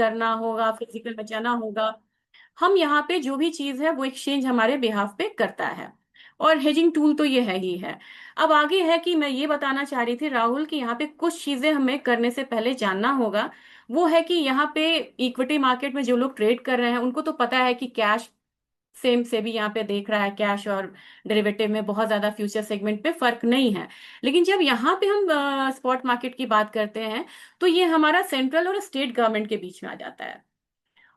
करना होगा, फिजिकल में जाना होगा। हम यहाँ पे जो भी चीज है वो एक्सचेंज हमारे बिहाफ पे करता है, और हेजिंग टूल तो ये है ही है। अब आगे है कि मैं ये बताना चाह रही थी राहुल कि यहाँ पे कुछ चीजें हमें करने से पहले जानना होगा। वो है कि यहाँ पे इक्विटी मार्केट में जो लोग ट्रेड कर रहे हैं उनको तो पता है कि कैश सेम से भी यहाँ पे देख रहा है, कैश और डेरिवेटिव में बहुत ज्यादा फ्यूचर सेगमेंट पे फर्क नहीं है। लेकिन जब यहाँ पे हम स्पॉट मार्केट की बात करते हैं तो ये हमारा सेंट्रल और स्टेट गवर्नमेंट के बीच में आ जाता है।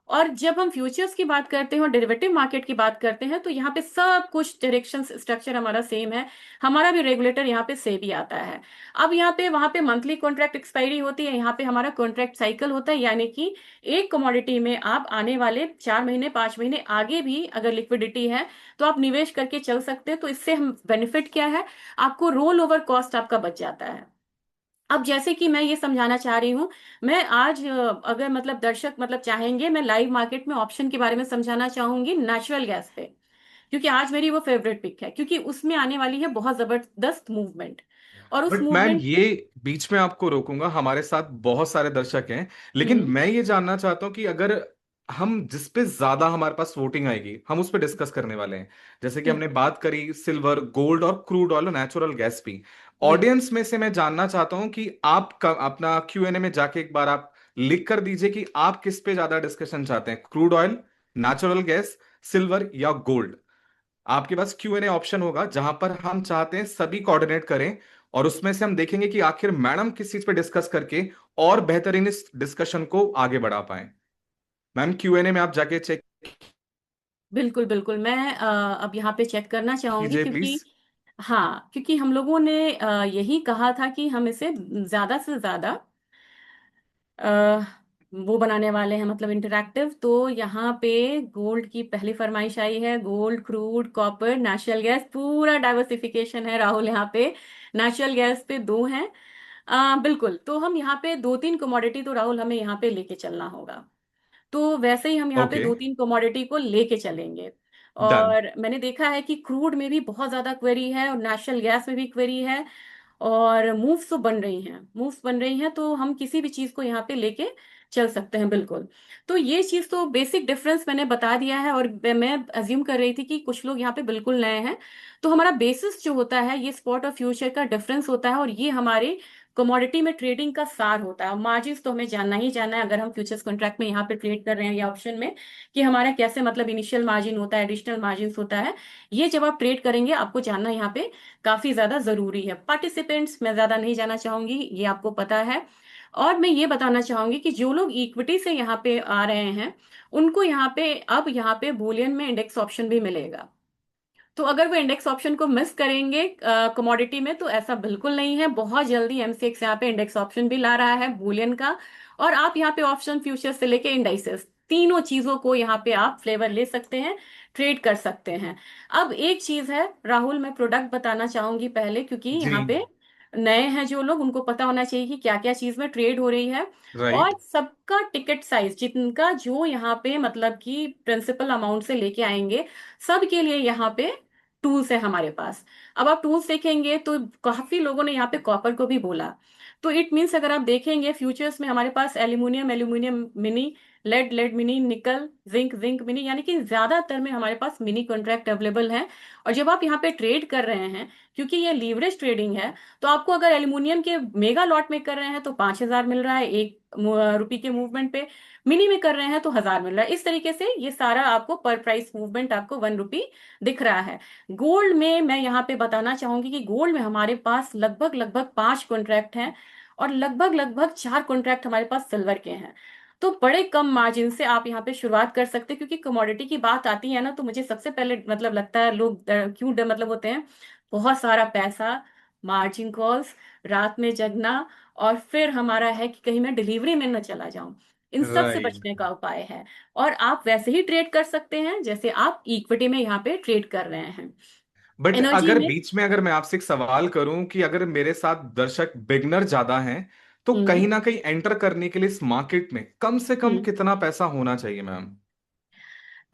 और जब हम फ्यूचर्स की बात करते हैं और डेरिवेटिव मार्केट की बात करते हैं तो यहाँ पे सब कुछ डायरेक्शन स्ट्रक्चर हमारा सेम है। हमारा भी रेगुलेटर यहाँ पे सेबी आता है। अब यहाँ पे वहां पे मंथली कॉन्ट्रैक्ट एक्सपायरी होती है, यहाँ पे हमारा कॉन्ट्रैक्ट साइकिल होता है, यानी कि एक कमोडिटी में आप आने वाले 4 महीने 5 महीने आगे भी अगर लिक्विडिटी है तो आप निवेश करके चल सकते हैं। तो इससे हम बेनिफिट क्या है, आपको रोल ओवर कॉस्ट आपका बच जाता है। अब जैसे कि मैं ये समझाना चाह रही हूँ, मैं आज अगर मतलब दर्शक मतलब चाहेंगे, मैं लाइव मार्केट में ऑप्शन के बारे में समझाना चाहूंगी नेचुरल गैस पे, क्योंकि आज मेरी वो फेवरेट पिक है, क्योंकि उसमें आने वाली है बहुत जबरदस्त मूवमेंट। और उस बट मैम, मूवमेंट। ये बीच में आपको रोकूंगा, हमारे साथ बहुत सारे दर्शक हैं, लेकिन हम्म। मैं ये जानना चाहता हूँ कि अगर हम जिस पे ज्यादा हमारे पास वोटिंग आएगी हम उस पे डिस्कस करने वाले हैं। जैसे कि हमने बिल्कुल। बात करी सिल्वर, गोल्ड और क्रूड ऑयल और नेचुरल गैस भी। बिल्कुल। ऑडियंस में से मैं जानना चाहता हूँ कि आप अपना Q&A में जाके एक बार आप लिख कर दीजिए कि आप किस पे ज्यादा डिस्कशन चाहते हैं, crude oil, natural gas, silver या गोल्ड। आपके पास Q&A ऑप्शन होगा जहां पर हम चाहते हैं सभी कोऑर्डिनेट करें, और उसमें से हम देखेंगे कि आखिर मैडम किस चीज पे डिस्कस करके और बेहतरीन इस डिस्कशन को आगे बढ़ा पाए। मैम, Q&A में आप जाके चेक बिल्कुल। बिल्कुल मैं अब यहाँ पे चेक करना चाहूंगी, कीजिए क्योंकि प्लीज। हाँ, क्योंकि हम लोगों ने यही कहा था कि हम इसे ज्यादा से ज्यादा अ, वो बनाने वाले हैं, मतलब इंटरैक्टिव। तो यहाँ पे गोल्ड की पहली फरमाइश आई है, gold, crude, copper, natural gas, पूरा डाइवर्सिफिकेशन है राहुल यहाँ पे। नेचुरल गैस पे दो हैं। बिल्कुल, तो हम यहाँ पे दो तीन कमोडिटी तो राहुल हमें यहाँ पे लेके चलना होगा। तो वैसे ही हम यहाँ पे ओके, दो तीन कमोडिटी को लेके चलेंगे। डन। और मैंने देखा है कि क्रूड में भी बहुत ज्यादा क्वेरी है और नेचुरल गैस में भी क्वेरी है। और मूव्स तो बन रही हैं, मूव्स बन रही हैं, तो हम किसी भी चीज को यहाँ पे लेके चल सकते हैं। बिल्कुल। तो ये चीज तो बेसिक डिफरेंस मैंने बता दिया है, और मैं अज्यूम कर रही थी कि कुछ लोग यहाँ पे बिल्कुल नए हैं। तो हमारा बेसिस जो होता है ये स्पॉट और फ्यूचर का डिफरेंस होता है, और ये हमारे कमोडिटी में ट्रेडिंग का सार होता है। मार्जिन तो हमें जानना ही जानना है अगर हम फ्यूचर्स कॉन्ट्रैक्ट में यहाँ पे ट्रेड कर रहे हैं या ऑप्शन में, कि हमारा कैसे मतलब इनिशियल मार्जिन होता है, एडिशनल मार्जिन होता है। ये जब आप ट्रेड करेंगे आपको जानना यहाँ पे काफी ज्यादा जरूरी है। पार्टिसिपेंट्स मैं ज्यादा नहीं जाना चाहूंगी, ये आपको पता है। और मैं ये बताना चाहूंगी कि जो लोग इक्विटी से यहाँ पे आ रहे हैं उनको यहाँ पे अब यहाँ पे बुलियन में इंडेक्स ऑप्शन भी मिलेगा। तो अगर वो इंडेक्स ऑप्शन को मिस करेंगे कमोडिटी में, तो ऐसा बिल्कुल नहीं है। बहुत जल्दी एमसीएक्स यहाँ पे इंडेक्स ऑप्शन भी ला रहा है बुलियन का। और आप यहाँ पे ऑप्शन फ्यूचर से लेके इंडाइसेस तीनों चीजों को यहाँ पे आप फ्लेवर ले सकते हैं, ट्रेड कर सकते हैं। अब एक चीज है राहुल, मैं प्रोडक्ट बताना चाहूंगी पहले, क्योंकि जी। यहाँ पे नए हैं जो लोग, उनको पता होना चाहिए कि क्या क्या चीज में ट्रेड हो रही है। राइट। और सबका टिकट साइज जिनका जो यहाँ पे मतलब कि प्रिंसिपल अमाउंट से लेके आएंगे, सबके लिए यहाँ पे टूल्स है हमारे पास। अब आप टूल्स देखेंगे तो काफी लोगों ने यहाँ पे कॉपर को भी बोला। तो इट मीन्स अगर आप देखेंगे फ्यूचर्स में हमारे पास aluminium, aluminium mini, lead, lead mini, nickel, zinc, zinc mini, यानी कि ज्यादातर में हमारे पास मिनी कॉन्ट्रैक्ट अवेलेबल है। और जब आप यहाँ पे ट्रेड कर रहे हैं, क्योंकि ये लीवरेज ट्रेडिंग है, तो आपको अगर एल्यूमिनियम के मेगा लॉट में कर रहे हैं तो 5,000 मिल रहा है एक रुपये के मूवमेंट पे। मिनी में कर रहे हैं तो 1,000 मिल रहा है। इस तरीके से ये सारा आपको पर प्राइस मूवमेंट आपको 1 रुपी दिख रहा है। गोल्ड में मैं यहाँ पे बताना चाहूंगी कि गोल्ड में हमारे पास लगभग लगभग 5 कॉन्ट्रैक्ट हैं, और लगभग लगभग 4 कॉन्ट्रैक्ट हमारे पास सिल्वर के हैं। तो बड़े कम मार्जिन से आप यहाँ पे शुरुआत कर सकते हैं, क्योंकि कमोडिटी की बात आती है ना तो मुझे सबसे पहले मतलब लगता है लोग क्यों मतलब होते हैं, बहुत सारा पैसा, मार्जिन कॉल्स, रात में जगना, और फिर हमारा है कि कहीं मैं डिलीवरी में न चला जाऊं। इन सब से राइट। बचने का उपाय है। और आप वैसे ही ट्रेड कर सकते हैं जैसे आप इक्विटी में यहाँ पे ट्रेड कर रहे हैं, बट एनर्जी अगर में। बीच में अगर मैं आपसे एक सवाल करूं कि अगर मेरे साथ दर्शक बिगनर ज्यादा हैं, तो हम्म। कहीं ना कहीं एंटर करने के लिए इस मार्केट में कम से कम हम्म। कितना पैसा होना चाहिए मैम?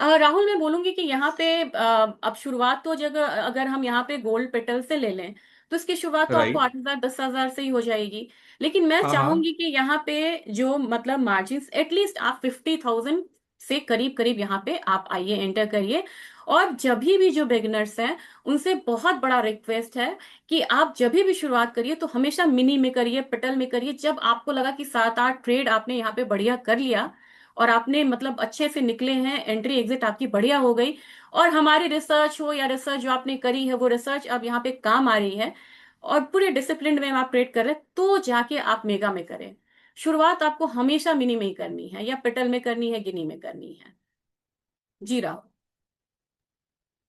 राहुल मैं बोलूंगी कि यहाँ पे अब शुरुआत तो जगह अगर हम यहाँ पे गोल्ड पेटल से ले लें तो इसकी शुरुआत तो आपको राइट। 8,000 10,000 से ही हो जाएगी। लेकिन मैं हाँ हाँ। चाहूंगी कि यहाँ पे जो मतलब मार्जिन एटलीस्ट आप 50,000 से करीब करीब यहाँ पे आप आइए, एंटर करिए। और जब भी जो बिगिनर्स हैं उनसे बहुत बड़ा रिक्वेस्ट है कि आप जब भी शुरुआत करिए तो हमेशा मिनी में करिए, पटल में करिए। जब आपको लगा कि 7 8 ट्रेड आपने यहाँ पे बढ़िया कर लिया और आपने मतलब अच्छे से निकले हैं, एंट्री एग्जिट आपकी बढ़िया हो गई, और हमारी रिसर्च हो या रिसर्च जो आपने करी है वो रिसर्च अब यहाँ पे काम आ रही है, और पूरे डिसिप्लिन में आप ट्रेड कर रहे हैं, तो जाके आप मेगा में करें। शुरुआत आपको हमेशा मिनी में ही करनी है, या पिटल में करनी है, गिनी में करनी है। जी राहुल।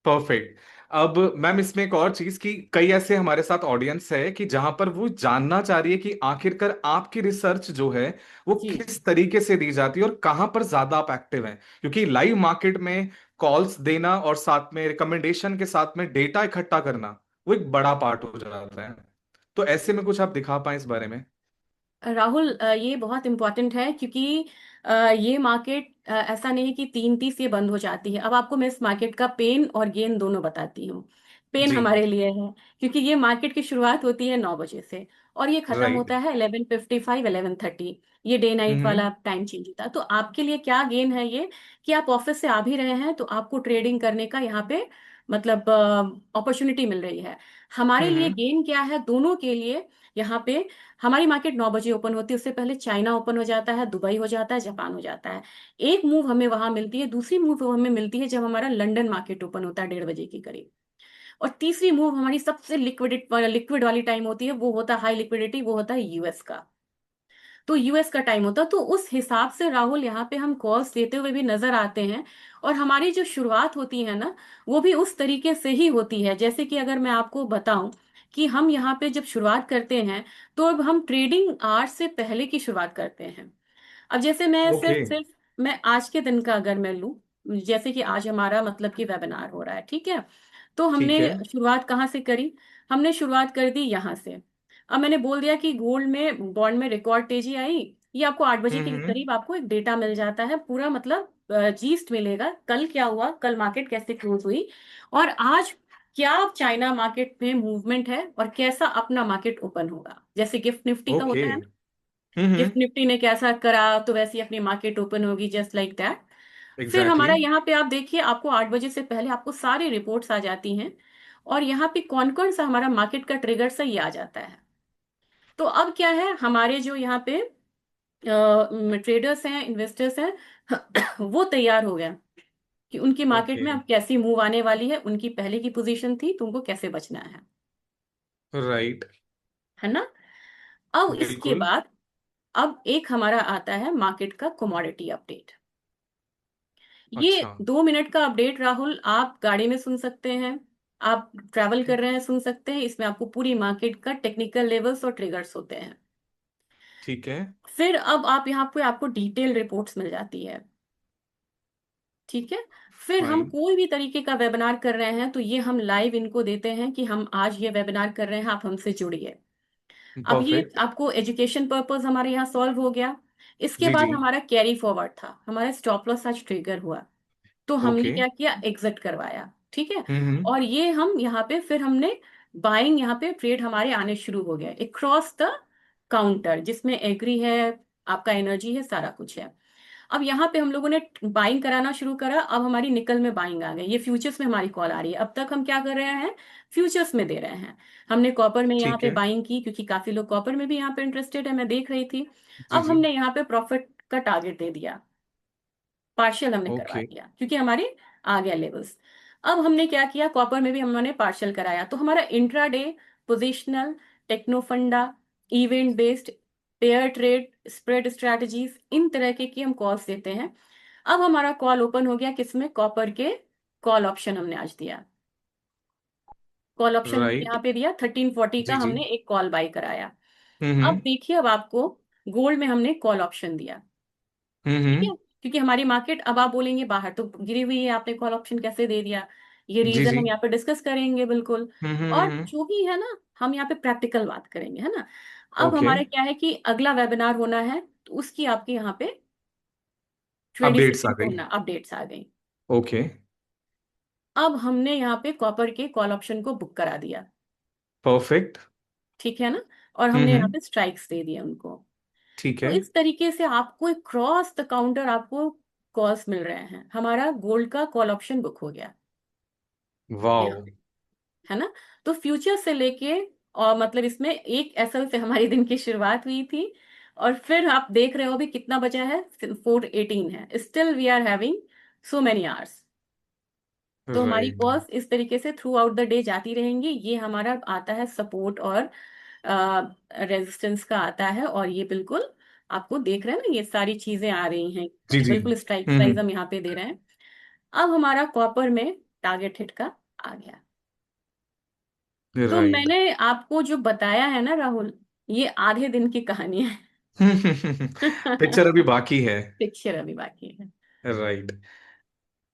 परफेक्ट। अब मैम इसमें एक और चीज कि कई ऐसे हमारे साथ ऑडियंस है कि जहां पर वो जानना चाह रही है कि आखिरकार आपकी रिसर्च जो है वो जी। किस तरीके से दी जाती है और कहां पर ज्यादा आप एक्टिव हैं, क्योंकि लाइव मार्केट में कॉल्स देना और साथ में रिकमेंडेशन के साथ में डेटा इकट्ठा करना वो एक बड़ा पार्ट हो जाता है। तो ऐसे में कुछ आप दिखा पाए इस बारे में। राहुल, ये बहुत इम्पोर्टेंट है, क्योंकि ये मार्केट ऐसा नहीं कि 3:30 ये बंद हो जाती है। अब आपको मैं इस मार्केट का पेन और गेन दोनों बताती हूँ। पेन जी। हमारे लिए है, क्योंकि ये मार्केट की शुरुआत होती है 9 बजे से, और ये खत्म राइट। होता है 11:55 11:30। ये डे नाइट हम्म। वाला टाइम चेंज होता है। तो आपके लिए क्या गेन है ये, कि आप ऑफिस से आ भी रहे हैं तो आपको ट्रेडिंग करने का यहाँ पे मतलब अपॉर्चुनिटी मिल रही है। हमारे लिए हम्म। गेन क्या है, दोनों के लिए। यहाँ पे हमारी मार्केट 9 बजे ओपन होती है, उससे पहले चाइना ओपन हो जाता है, दुबई हो जाता है, जापान हो जाता है। एक मूव हमें वहां मिलती है, दूसरी मूव हमें मिलती है जब हमारा लंदन मार्केट ओपन होता है 1:30 के करीब। और तीसरी मूव हमारी सबसे लिक्विड वाली टाइम होती है, वो होता है हाई लिक्विडिटी, वो होता है यूएस का। तो यूएस का टाइम होता है, तो उस हिसाब से राहुल यहाँ पे हम कॉल्स देते हुए भी नजर आते हैं। और हमारी जो शुरुआत होती है ना, वो भी उस तरीके से ही होती है। जैसे कि अगर मैं आपको बताऊं कि हम यहाँ पे जब शुरुआत करते हैं, तो अब हम ट्रेडिंग आवर्स से पहले की शुरुआत करते हैं। अब जैसे मैं ओके। सिर्फ सिर्फ मैं आज के दिन का अगर मैं लूं, जैसे कि आज हमारा मतलब कि वेबिनार हो रहा है, ठीक है। तो हमने ठीक है। शुरुआत कहाँ से करी, हमने शुरुआत कर दी यहाँ से। अब मैंने बोल दिया कि गोल्ड में बॉन्ड में रिकॉर्ड तेजी आई। ये आपको 8 बजे के हम्म। करीब आपको एक डेटा मिल जाता है, पूरा मतलब जीस्ट मिलेगा, कल क्या हुआ, कल मार्केट कैसे क्लोज हुई, और आज क्या चाइना मार्केट में मूवमेंट है, और कैसा अपना मार्केट ओपन होगा। जैसे गिफ्ट निफ्टी का ओके। होता है ना, हम्म। गिफ्ट निफ्टी ने कैसा करा तो वैसे ही अपनी मार्केट ओपन होगी, जस्ट लाइक दैट। फिर एग्जैक्टली। हमारा यहाँ पे आप देखिए, आपको 8 बजे से पहले आपको सारी रिपोर्ट्स आ जाती हैं, और यहाँ पे कौन कौन सा हमारा मार्केट का ट्रिगर से ये आ जाता है। तो अब क्या है, हमारे जो यहाँ पे ट्रेडर्स हैं, इन्वेस्टर्स हैं, वो तैयार हो गए कि उनकी मार्केट ओके। में अब कैसी मूव आने वाली है, उनकी पहले की पोजीशन थी तो उनको कैसे बचना राइट। है ना। अब इसके बिल्कुल। बाद अब एक हमारा आता है मार्केट का कमोडिटी अपडेट। ये अच्छा। 2 मिनट का अपडेट राहुल, आप गाड़ी में सुन सकते हैं, आप ट्रैवल कर रहे हैं सुन सकते हैं। इसमें आपको पूरी मार्केट का टेक्निकल लेवल्स और ट्रिगर्स होते हैं। ठीक है। फिर अब आप यहाँ पे आपको डिटेल रिपोर्ट्स मिल जाती है, ठीक है। फिर हम फाइन। कोई भी तरीके का वेबिनार कर रहे हैं तो ये हम लाइव इनको देते हैं कि हम आज ये वेबिनार कर रहे हैं, आप हमसे जुड़िए। अब ये परफेक्ट। आपको एजुकेशन पर्पस हमारे यहाँ सॉल्व हो गया। इसके जी बाद जी। हमारा कैरी फॉरवर्ड था, हमारा स्टॉप लॉस आज ट्रिगर हुआ, तो हमने ओके। क्या किया, एग्जिट करवाया, ठीक है। हम्म। और ये हम यहाँ पे फिर हमने बाइंग, यहाँ पे ट्रेड हमारे आने शुरू हो गए अक्रॉस द काउंटर, जिसमें एग्री है, आपका एनर्जी है, सारा कुछ है। अब यहाँ पे हम लोगों ने बाइंग कराना शुरू करा, अब हमारी निकल में बाइंग आ गई, ये फ्यूचर्स में हमारी कॉल आ रही है। अब तक हम क्या कर रहे हैं, फ्यूचर्स में दे रहे हैं। हमने कॉपर में यहाँ ठीक पे है। बाइंग की, क्योंकि काफी लोग कॉपर में भी यहाँ पे इंटरेस्टेड है, मैं देख रही थी। जी अब जी। हमने यहाँ पे प्रॉफिट का टारगेट दे दिया, पार्शियल हमने करवा ओके। दिया, क्योंकि हमारे आ गया लेवल्स। अब हमने क्या किया, कॉपर में भी हमने पार्शियल कराया, तो हमारा intraday, positional, technofunda, event based, pair trade, spread strategies, इन तरह के की हम कॉल्स देते हैं। अब हमारा कॉल ओपन हो गया किसमें, कॉपर के कॉल ऑप्शन हमने आज दिया। कॉल ऑप्शन हमने राइट। यहाँ पे दिया 1340 का, जी जी। हमने एक कॉल बाय कराया। अब हम्म। देखिए, अब आपको गोल्ड में हमने कॉल ऑप्शन दिया, ठीक हम्म। है। क्योंकि हमारी मार्केट, अब आप बोलेंगे बाहर तो गिरी हुई है, आपने कॉल ऑप्शन कैसे दे दिया, ये जी रीजन जी। हम यहाँ पे डिस्कस करेंगे बिल्कुल। और हम्म। जो भी है ना, हम यहाँ पे प्रैक्टिकल बात करेंगे, है ना। अब ओके। हमारा क्या है कि अगला वेबिनार होना है, तो उसकी आपके यहाँ पे अपडेट्स आ 22 को गई। ना अपडेट्स आ गई। ओके। अब हमने यहाँ पे कॉपर के कॉल ऑप्शन को बुक करा दिया, परफेक्ट। ठीक है ना। और हमने यहाँ हम्म। पे स्ट्राइक्स दे दिए उनको। ठीक तो है। इस तरीके से आपको एक क्रॉस द काउंटर आपको कॉल्स मिल रहे हैं। हमारा गोल्ड का कॉल ऑप्शन बुक हो गया वाओ। यहाँ पे, है ना। तो फ्यूचर से लेके, और मतलब इसमें 1 SL से हमारी दिन की शुरुआत हुई थी, और फिर आप देख रहे हो अभी कितना बचा है, 4:18 है, still we are having so many hours. तो हमारी राइट। कॉल्स इस तरीके से थ्रू आउट द डे जाती रहेंगी। ये हमारा आता है सपोर्ट और रेजिस्टेंस का आता है, और ये बिल्कुल आपको देख रहे हैं ना, ये सारी चीजें आ रही हैं, जी जी। बिल्कुल स्ट्राइक प्राइस हम यहाँ पे दे रहे हैं। अब हमारा कॉपर में टारगेट हिट का आ गया। तो राइट। मैंने आपको जो बताया है ना राहुल, ये आधे दिन की कहानी है। पिक्चर अभी बाकी है। पिक्चर अभी बाकी है। राइट।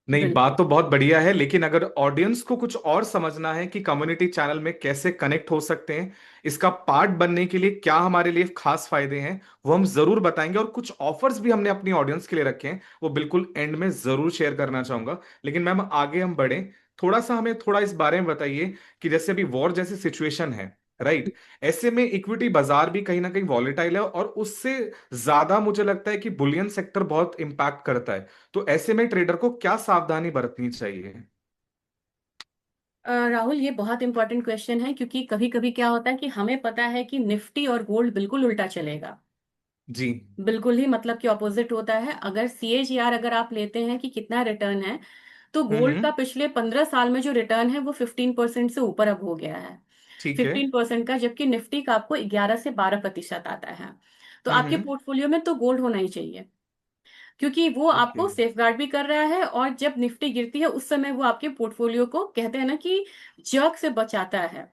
नहीं, बात बिल्कुल। तो बहुत बढ़िया है, लेकिन अगर ऑडियंस को कुछ और समझना है कि कम्युनिटी चैनल में कैसे कनेक्ट हो सकते हैं, इसका पार्ट बनने के लिए क्या हमारे लिए खास फायदे हैं, वो हम जरूर बताएंगे। और कुछ ऑफर्स भी हमने अपनी ऑडियंस के लिए रखे हैं, वो बिल्कुल एंड में जरूर शेयर करना चाहूंगा। लेकिन मैम, आगे हम बढ़े, थोड़ा सा हमें थोड़ा इस बारे में बताइए कि जैसे अभी वॉर जैसी सिचुएशन है, राइट, ऐसे में इक्विटी बाजार भी कहीं ना कहीं वॉलेटाइल है, और उससे ज्यादा मुझे लगता है कि बुलियन सेक्टर बहुत इंपैक्ट करता है। तो ऐसे में ट्रेडर को क्या सावधानी बरतनी चाहिए? राहुल, ये बहुत इंपॉर्टेंट क्वेश्चन है, क्योंकि कभी कभी क्या होता है कि हमें पता है कि निफ्टी और गोल्ड बिल्कुल उल्टा चलेगा। जी। बिल्कुल ही मतलब कि ऑपोजिट होता है। अगर CAGR अगर आप लेते हैं कि कितना रिटर्न है, तो गोल्ड का हम्म। पिछले 15 साल में जो रिटर्न है वो 15% से ऊपर अब हो गया है। ठीक है। 15% का, जबकि निफ्टी का आपको 11 से 12% आता है। तो आपके हम्म। पोर्टफोलियो में तो गोल्ड होना ही चाहिए, क्योंकि वो ओके। आपको सेफ गार्ड भी कर रहा है, और जब निफ्टी गिरती है उस समय वो आपके पोर्टफोलियो को, कहते हैं ना कि, जर्क से बचाता है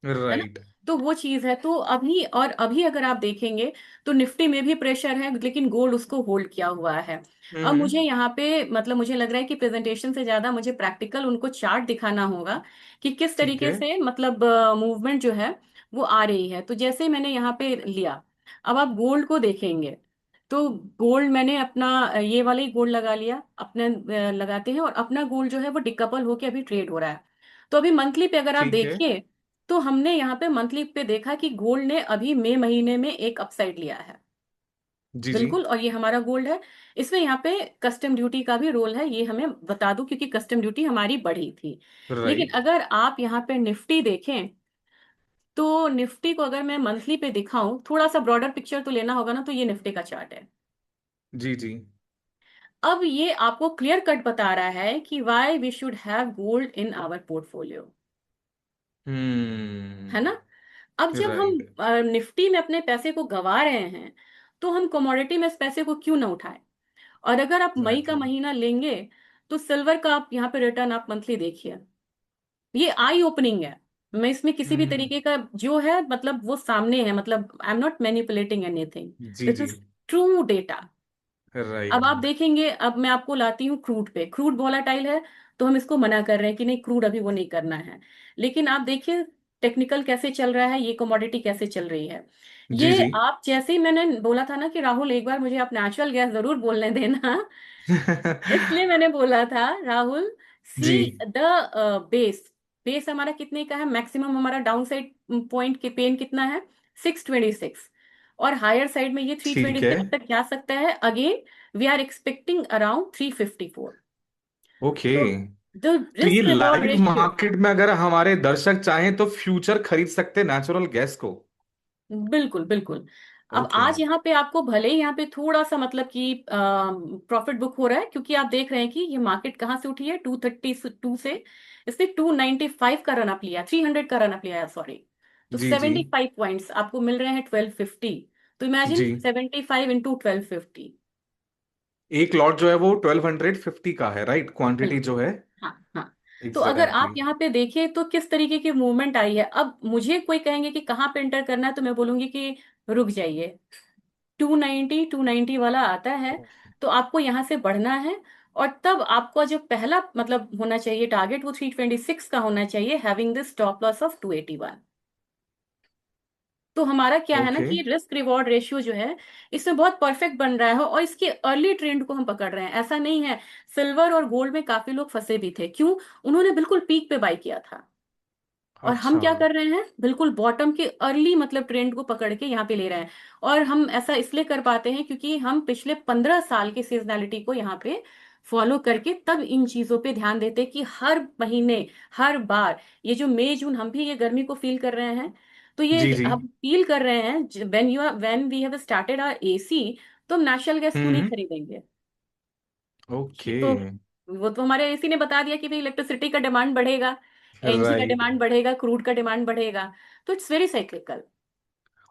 ना। राइट। तो वो चीज है। तो अभी, और अभी अगर आप देखेंगे तो निफ्टी में भी प्रेशर है, लेकिन गोल्ड उसको होल्ड किया हुआ है। अब मुझे हम्म। यहाँ पे मतलब मुझे लग रहा है कि प्रेजेंटेशन से ज्यादा मुझे प्रैक्टिकल उनको चार्ट दिखाना होगा कि किस ठीक तरीके है। से मतलब मूवमेंट जो है वो आ रही है। तो जैसे मैंने यहाँ पे लिया, अब आप गोल्ड को देखेंगे, तो गोल्ड मैंने अपना ये वाला ही गोल्ड लगा लिया अपने, लगाते हैं, और अपना गोल्ड जो है वो डिकपल होके अभी ट्रेड हो रहा है। तो अभी मंथली पे अगर आप ठीक है। देखिए, तो हमने यहाँ पे मंथली पे देखा कि गोल्ड ने अभी मई महीने में एक अपसाइड लिया है। जी जी। बिल्कुल। और ये हमारा गोल्ड है। इसमें यहाँ पे कस्टम ड्यूटी का भी रोल है, ये हमें बता दूं, क्योंकि कस्टम ड्यूटी हमारी बढ़ी थी। लेकिन राइट। अगर आप यहाँ पे निफ्टी देखें, तो निफ्टी को अगर मैं मंथली पे दिखाऊं, थोड़ा सा ब्रॉडर पिक्चर तो लेना होगा ना, तो ये निफ्टी का चार्ट है। जी जी। अब ये आपको क्लियर कट बता रहा है कि why we should have gold in our portfolio, है ना। अब जब हम राइट। निफ्टी में अपने पैसे को गंवा रहे हैं, तो हम कमोडिटी में इस पैसे को क्यों ना उठाएं। और अगर आप मई का एग्जैक्टली। महीना लेंगे, तो सिल्वर का आप यहाँ पे रिटर्न आप मंथली देखिए, ये आई ओपनिंग है। मैं इसमें किसी भी हम्म। तरीके का जो है मतलब वो सामने है, मतलब I am not manipulating anything, जी दिस जी। Is true data. अब राइट। आप देखेंगे, अब मैं आपको लाती हूँ क्रूड पे। क्रूड वोलाटाइल है, तो हम इसको मना कर रहे हैं कि नहीं, क्रूड अभी वो नहीं करना है। लेकिन आप देखिए टेक्निकल कैसे चल रहा है, ये कमोडिटी कैसे चल रही है। जी ये जी। आप जैसे ही मैंने बोला था ना कि राहुल एक बार मुझे आप नेचुरल गैस जरूर बोलने देना, इसलिए मैंने बोला था Rahul, ji. See the base. Base हमारा कितने का है, मैक्सिमम हमारा डाउन साइड पॉइंट के पेन कितना है, 626। और हायर साइड में ये थ्री ट्वेंटी ठीक है। सेवन तक जा सकता है again. We are expecting around 354। Okay. तो द तो ये risk reward live ratio, market में अगर हमारे दर्शक चाहें तो फ्यूचर खरीद सकते हैं नेचुरल गैस को? बिल्कुल बिल्कुल। अब ओके। आज यहाँ पे आपको भले ही यहाँ पे थोड़ा सा मतलब कि प्रॉफिट बुक हो रहा है, क्योंकि आप देख रहे हैं कि ये मार्केट कहाँ से उठी है, 232 से। इसने 295 का रन अप लिया, 300 का रन अप लिया, सॉरी। तो जी जी। 75 पॉइंट्स आपको मिल रहे हैं 1250। तो इमेजिन जी। 75 × 1250। एक लॉट जो है वो 1250 का है, राइट, क्वांटिटी बिल्कुल। जो है। हाँ हाँ। तो अगर आप एग्जैक्टली। यहाँ पे देखें तो किस तरीके की मूवमेंट आई है। अब मुझे कोई कहेंगे कि कहाँ पे एंटर करना है, तो मैं बोलूंगी कि रुक जाइए, 290 वाला आता है, तो आपको यहाँ से बढ़ना है। और तब आपको जो पहला मतलब होना चाहिए टारगेट, वो 326 का होना चाहिए, having this stop loss of 281। तो हमारा क्या है ना ओके। कि रिस्क रिवॉर्ड रेशियो जो है इसमें बहुत परफेक्ट बन रहा है, और इसके अर्ली ट्रेंड को हम पकड़ रहे हैं। ऐसा नहीं है, सिल्वर और गोल्ड में काफी लोग फंसे भी थे, क्यों, उन्होंने बिल्कुल पीक पे बाय किया था। और हम अच्छा। क्या कर रहे हैं, बिल्कुल बॉटम के अर्ली मतलब ट्रेंड को पकड़ के यहाँ पे ले रहे हैं। और हम ऐसा इसलिए कर पाते हैं क्योंकि हम पिछले 15 साल की सीजनैलिटी को यहाँ पे फॉलो करके तब इन चीजों पे ध्यान देते हैं कि हर महीने, हर बार, ये जो मई जून हम भी ये गर्मी को फील कर रहे हैं, तो ये जी जी। हम फील कर रहे हैं when we have started our AC, तो हम नेचुरल गैस क्यों नहीं हम्म। खरीदेंगे? ओके। तो वो तो हमारे एसी ने बता दिया कि भाई इलेक्ट्रिसिटी का डिमांड बढ़ेगा, एनर्जी का राइट। डिमांड बढ़ेगा, क्रूड का डिमांड बढ़ेगा। तो इट्स वेरी साइक्लिकल।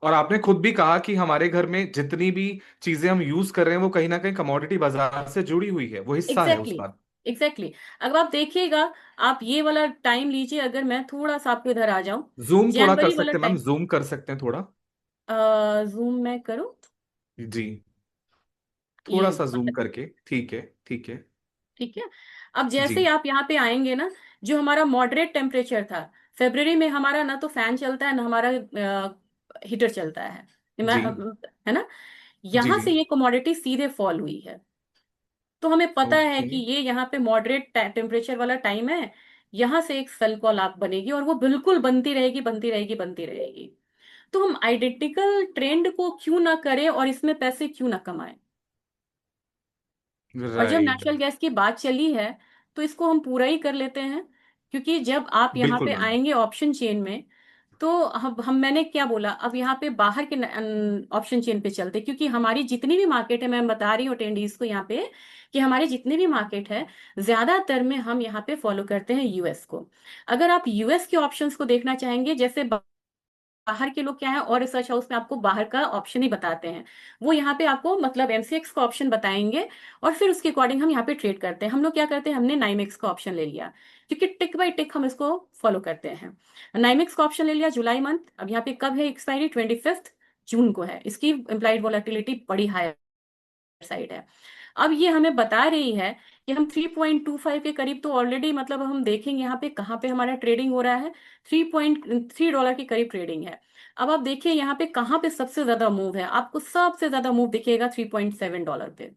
और आपने खुद भी कहा कि हमारे घर में जितनी भी चीजें हम यूज कर रहे हैं वो कहीं ना कहीं कमोडिटी बाजार से जुड़ी हुई है, वो हिस्सा है एग्जैक्टली, उसका। एग्जैक्टली। अगर आप देखिएगा, आप ये वाला टाइम लीजिए, अगर मैं थोड़ा सा आपको इधर आ जाऊं, जूम थोड़ा कर जनवरी वाला सकते हैं मैम, टाइम, जूम कर सकते हैं थोड़ा। जूम मैं करूं? जी। थोड़ा ये सा जूम मतलब, करके, ठीक है। ठीक है। ठीक है। अब जी जैसे ही आप यहाँ पे आएंगे ना, जो हमारा मॉडरेट टेम्परेचर था फरवरी में, हमारा ना तो फैन चलता है ना हमारा हीटर चलता है, जी है ना? जी यहाँ जी। से ये कमोडिटी सीधे फॉल हुई है। तो हमें पता है ओके। कि ये यहाँ पे मॉडरेट टेम्परेचर वाला टाइम है। यहाँ से एक सेल कॉल आप बनेगी और वो बिल्कुल बनती रहेगी, बनती रहेगी, बनती रहेगी। तो हम आइडेंटिकल ट्रेंड को क्यों ना करें और इसमें पैसे क्यों ना कमाएं? और जब राइट। नेचुरल गैस की बात चली है, तो इसको हम पूरा ही कर लेते हैं। क्योंकि जब आप यहाँ बिल्कुल पे मैम। आएंगे ऑप्शन चेन में, तो हम मैंने क्या बोला, अब यहाँ पे बाहर के ऑप्शन चेन पे चलते, क्योंकि हमारी जितनी भी मार्केट है, मैं बता रही हूँ अटेंडीज को यहाँ पे कि हमारी जितनी भी मार्केट है, ज्यादातर में हम यहाँ पे फॉलो करते हैं यूएस को। अगर आप यूएस के ऑप्शंस को देखना चाहेंगे, जैसे बाहर के लोग क्या है, और रिसर्च हाउस में आपको बाहर का ऑप्शन ही बताते हैं, वो यहाँ पे आपको मतलब एमसीएक्स का ऑप्शन बताएंगे, और फिर उसके अकॉर्डिंग हम यहाँ पे ट्रेड करते हैं। हम लोग क्या करते हैं, हमने नाइमेक्स का ऑप्शन ले लिया, क्योंकि टिक बाय टिक हम इसको फॉलो करते हैं। नाइमेक्स का ऑप्शन ले लिया जुलाई मंथ, अब यहाँ पे कब है एक्सपायरी, 25 जून को है, इसकी इम्प्लाइड वोलेटिलिटी बड़ी हाई साइड है। अब ये हमें बता रही है कि हम 3.25 के करीब तो ऑलरेडी, मतलब हम देखेंगे यहाँ पे कहाँ पे हमारा ट्रेडिंग हो रहा है, $3.3 के करीब ट्रेडिंग है। अब आप देखिए यहाँ पे कहाँ पे सबसे ज्यादा मूव है, आपको सबसे ज्यादा मूव दिखेगा $3.7 पे।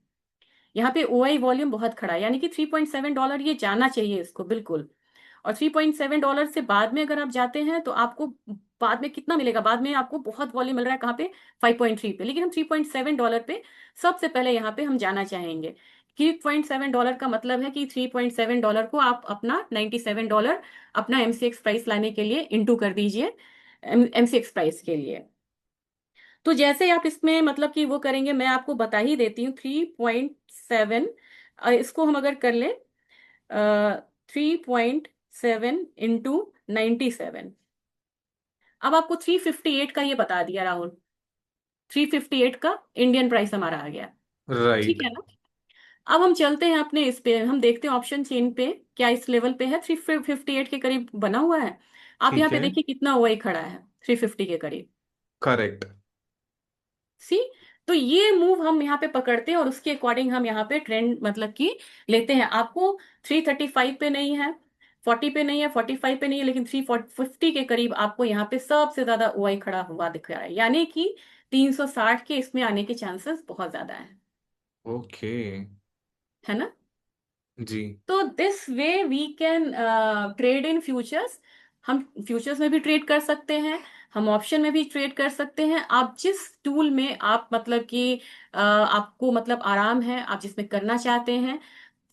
यहाँ पे ओआई वॉल्यूम बहुत खड़ा है, यानी कि $3.7 ये जाना चाहिए इसको बिल्कुल। और $3.7 से बाद में अगर आप जाते हैं तो आपको बाद में कितना मिलेगा, बाद में आपको बहुत वॉल्यूम मिल रहा है कहाँ पे, 5.3 पे, लेकिन हम $3.7 पे सबसे पहले यहाँ पे हम जाना चाहेंगे। $3.7 का मतलब है कि $3.7 को आप अपना $97 अपना एमसीएक्स प्राइस लाने के लिए इंटू कर दीजिए, एमसीएक्स प्राइस के लिए। तो जैसे आप इसमें मतलब कि वो करेंगे, मैं आपको बता ही देती हूँ 3.7, इसको हम अगर कर ले, 3.7 इंटू 97, अब आपको 358 का ये बता दिया राहुल, 358 का इंडियन प्राइस हमारा आ गया। ठीक राइट। है ना? अब हम चलते हैं अपने इस पे, हम देखते हैं ऑप्शन चेन पे क्या इस लेवल पे है, 358 के करीब बना हुआ है। आप यहाँ ठीक पे है। देखिए कितना हुआ ही खड़ा है, 350 के करीब। करेक्ट। सी, तो ये मूव हम यहाँ पे पकड़ते हैं और उसके अकॉर्डिंग हम यहाँ पे ट्रेंड मतलब कि लेते हैं। आपको 335 पे नहीं है, 40 पे नहीं है, 45 पे नहीं है, लेकिन 350 के करीब आपको यहाँ पे सबसे ज्यादा ओआई खड़ा हुआ दिख रहा है, यानी कि 360 के इसमें आने के चांसेस बहुत ज्यादा ओके। है ना? जी। तो this way we can trade in futures. हम फ्यूचर्स में भी ट्रेड कर सकते हैं, हम ऑप्शन में भी ट्रेड कर सकते हैं। आप जिस टूल में आप मतलब कि आपको मतलब आराम है, आप जिसमें करना चाहते हैं,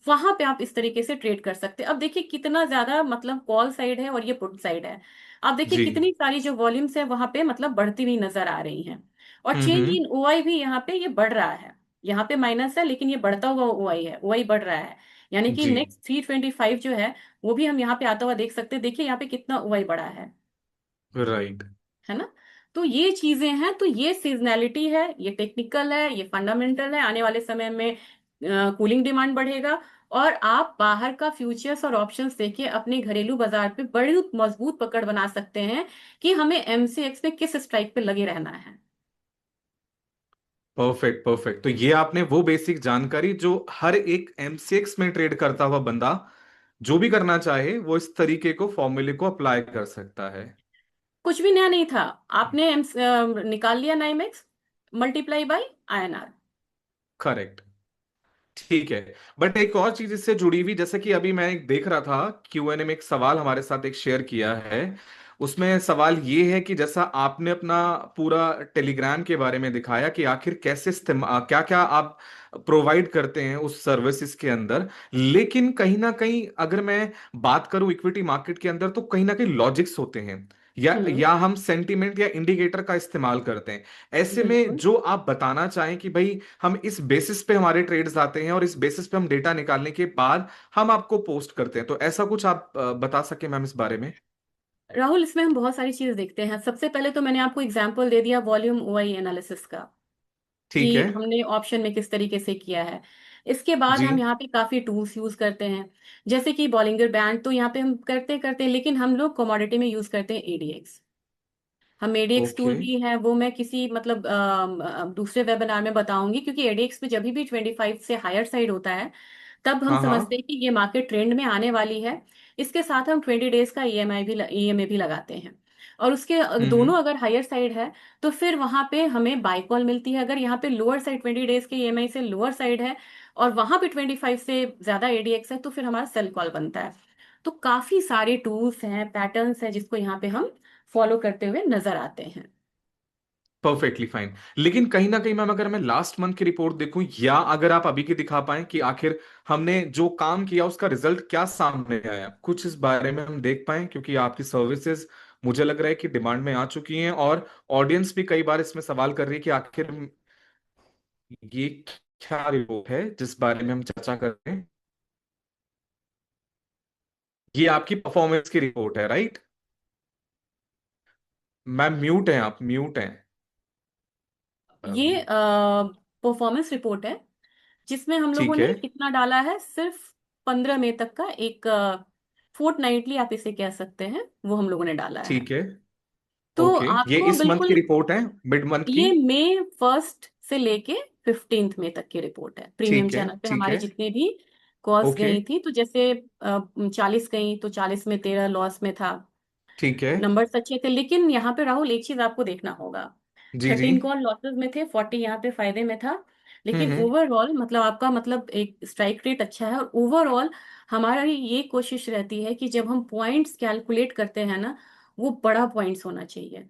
वहां पे आप इस तरीके से ट्रेड कर सकते हैं। अब देखिए कितना ज्यादा मतलब कॉल साइड है और ये पुट साइड है। आप देखिए जी। कितनी सारी जो वॉल्यूम्स है वहां पे मतलब बढ़ती हुई नजर आ रही हैं। और चेंज हम्म। इन ओआई भी यहाँ पे ये बढ़ रहा है, यहाँ पे माइनस है लेकिन ये बढ़ता हुआ ओआई है, ओआई बढ़ रहा है। यानी कि जी। नेक्स्ट 325 जो है, वो भी हम यहाँ पे आता हुआ देख सकते हैं। देखिए यहाँ पे कितना ओआई बढ़ा राइट। है ना? तो ये चीजें हैं, तो ये सीजनैलिटी है, ये टेक्निकल है, ये फंडामेंटल है। आने वाले समय में कूलिंग डिमांड बढ़ेगा, और आप बाहर का फ्यूचर्स और ऑप्शंस देके अपने घरेलू बाजार पे बड़ी मजबूत पकड़ बना सकते हैं कि हमें एमसीएक्स में किस स्ट्राइक पे लगे रहना है। Perfect perfect. तो ये आपने वो बेसिक जानकारी जो हर एक एमसीएक्स में ट्रेड करता हुआ बंदा जो भी करना चाहे वो इस तरीके को फॉर्मूले को अप्लाई कर सकता है। कुछ भी नया नहीं था, आपने निकाल लिया NYMEX, multiply by INR. Correct. ठीक है। बट एक और चीज इससे जुड़ी हुई, जैसे कि अभी मैं एक देख रहा था क्यूएनए में एक सवाल हमारे साथ एक शेयर किया है, उसमें सवाल ये है कि जैसा आपने अपना पूरा टेलीग्राम के बारे में दिखाया कि आखिर कैसे क्या क्या आप प्रोवाइड करते हैं उस सर्विसेज के अंदर, लेकिन कहीं ना कहीं अगर मैं बात करूं इक्विटी मार्केट के अंदर, तो कहीं ना कहीं लॉजिक्स होते हैं, हम्म। या हम सेंटीमेंट या इंडिकेटर का इस्तेमाल करते हैं। ऐसे में बिल्कुल। जो आप बताना चाहें कि भाई हम इस बेसिस पे हमारे ट्रेड्स आते हैं और इस बेसिस पे हम डेटा निकालने के बाद हम आपको पोस्ट करते हैं, तो ऐसा कुछ आप बता सके मैम इस बारे में। राहुल, इसमें हम बहुत सारी चीज देखते हैं। सबसे पहले तो मैंने आपको एग्जांपल दे दिया वॉल्यूम ओआई एनालिसिस का, ठीक कि है। हमने ऑप्शन में किस तरीके से किया है। इसके बाद जी। हम यहाँ पे काफी टूल्स यूज करते हैं, जैसे कि बॉलिंगर बैंड तो यहाँ पे हम करते करते, लेकिन हम लोग कमोडिटी में यूज करते हैं एडीएक्स। हम एडीएक्स ओके। टूल भी है, वो मैं किसी मतलब दूसरे वेबिनार में बताऊंगी, क्योंकि एडीएक्स पे जब भी 25 से हायर साइड होता है, तब हम हाँ हाँ। समझते हैं कि ये मार्केट ट्रेंड में आने वाली है। इसके साथ हम 20 डेज का ईएमए भी लगाते हैं। और उसके हम्म। दोनों अगर हायर साइड है, तो फिर वहां पे हमें बाय कॉल मिलती है। अगर यहाँ पे लोअर साइड 20 डेज के ईएमआई से लोअर साइड है, और वहां पे 25 से ज्यादा एडीएक्स है, तो फिर हमारा सेल कॉल बनता है। तो काफी सारे टूल्स हैं, पैटर्न्स हैं, जिसको यहाँ पे हम फॉलो करते हुए नजर आते हैं। Perfectly fine. लेकिन कहीं ना कहीं मैम अगर मैं लास्ट मंथ की रिपोर्ट देखूं, या अगर आप अभी की दिखा पाएं कि आखिर हमने जो काम किया उसका रिजल्ट क्या सामने आया, कुछ इस बारे में हम देख पाएं, क्योंकि आपकी सर्विसेज मुझे लग रहा है कि डिमांड में आ चुकी हैं, और ऑडियंस भी कई बार इसमें सवाल कर रही है कि आखिर ये क्या रिपोर्ट है जिस बारे में हम चर्चा कर रहे हैं। ये आपकी परफॉर्मेंस की रिपोर्ट है, राइट? मैम म्यूट हैं, आप म्यूट हैं। ये अभी। परफॉर्मेंस रिपोर्ट है, जिसमें हम लोगों ठीक है। ने कितना डाला है, सिर्फ 15 मई तक का एक फोर्टनाइटली आप इसे कह सकते हैं, वो हम लोगों ने डाला है। ठीक है। तो ओके, ये आपको इस मंथ की बिल्कुल, रिपोर्ट है, मिड मंथ की। ये मई 1 से लेके 15 मई तक की रिपोर्ट है। प्रीमियम ठीक है। चैनल पे ठीक हमारे है। जितने भी कॉल्स ओके। गई थी, तो जैसे 40 गई, तो 40 में 13 लॉस में था। ठीक है। नंबर्स अच्छे थे, लेकिन यहाँ पे राहुल एक चीज आपको देखना होगा। जी जी। 13 कॉल लॉसेस में थे, 40 यहाँ पे फायदे में था। लेकिन हम्म। ओवरऑल मतलब आपका मतलब एक स्ट्राइक रेट अच्छा है। और ओवरऑल हमारा ये कोशिश रहती है कि जब हम पॉइंट्स कैलकुलेट करते हैं ना, वो बड़ा पॉइंट्स होना चाहिए।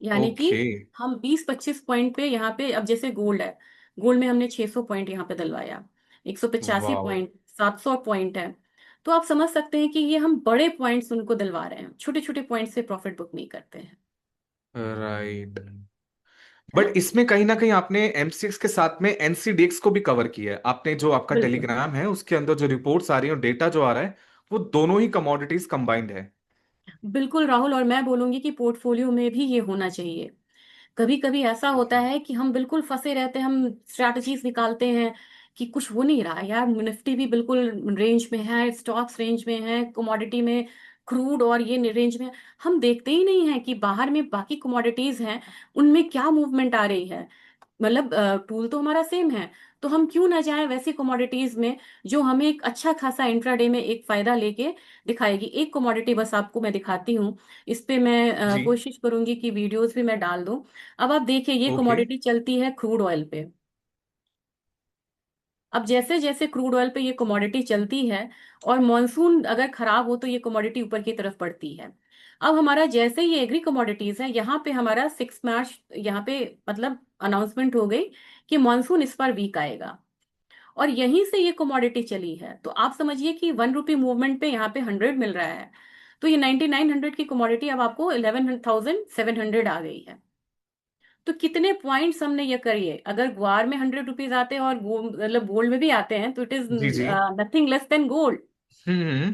यानी कि ओके। हम 20-25 पॉइंट पे, यहाँ पे अब जैसे गोल्ड है, गोल्ड में हमने 600 पॉइंट यहाँ पे दिलवाया, 185 वाओ। पॉइंट, 700 पॉइंट है। तो आप समझ सकते हैं कि ये हम बड़े पॉइंट्स उनको दिलवा रहे हैं, छोटे छोटे पॉइंट से प्रॉफिट बुक नहीं करते हैं। राइट। है ना। बट इसमें कहीं ना कहीं आपने एमसीएक्स के साथ में एनसीडीएक्स को भी कवर किया है आपने, जो आपका बिल्कुल। टेलीग्राम है उसके अंदर जो रिपोर्ट्स आ रही है और डेटा जो आ रहा है, वो दोनों ही कमोडिटीज कंबाइंड है। बिल्कुल राहुल, और मैं बोलूंगी कि पोर्टफोलियो में भी ये होना चाहिए। कभी कभी ऐसा होता है कि हम बिल्कुल फंसे रहते हैं, हम स्ट्रैटेजीज निकालते हैं कि कुछ हो नहीं रहा यार, निफ्टी भी बिल्कुल रेंज में है, स्टॉक्स रेंज में है, कमोडिटी में क्रूड और ये रेंज में है। हम देखते ही नहीं है कि बाहर में बाकी कमोडिटीज हैं, उनमें क्या मूवमेंट आ रही है। मतलब टूल तो हमारा सेम है, तो हम क्यों ना जाएं वैसी कमोडिटीज में, जो हमें एक अच्छा खासा इंट्राडे में एक फायदा लेके दिखाएगी। एक कमोडिटी बस आपको मैं दिखाती हूँ, इस पे मैं जी। कोशिश करूंगी कि वीडियोस भी मैं डाल दूं। अब आप देखिए, ये ओके। कमोडिटी चलती है क्रूड ऑयल पे। अब जैसे जैसे क्रूड ऑयल पे ये कमोडिटी चलती है, और मॉनसून अगर खराब हो, तो ये कमोडिटी ऊपर की तरफ बढ़ती है। अब हमारा जैसे ये एग्री कमोडिटीज है, यहाँ पे हमारा 6 मार्च यहाँ पे मतलब अनाउंसमेंट हो गई कि मॉनसून इस बार वीक आएगा। और यहीं से ये कमोडिटी चली है, तो आप समझिए कि 1 रुपी मूवमेंट पे यहाँ पे 100 मिल रहा है। तो ये 9900 की कमोडिटी अब आपको 11,700 आ गई है। तो कितने पॉइंट्स हमने ये करिए, अगर ग्वार में 100 रुपीज आते हैं और मतलब गोल्ड में भी आते हैं, तो इट इज जी जी। Nothing less than gold. Hmm.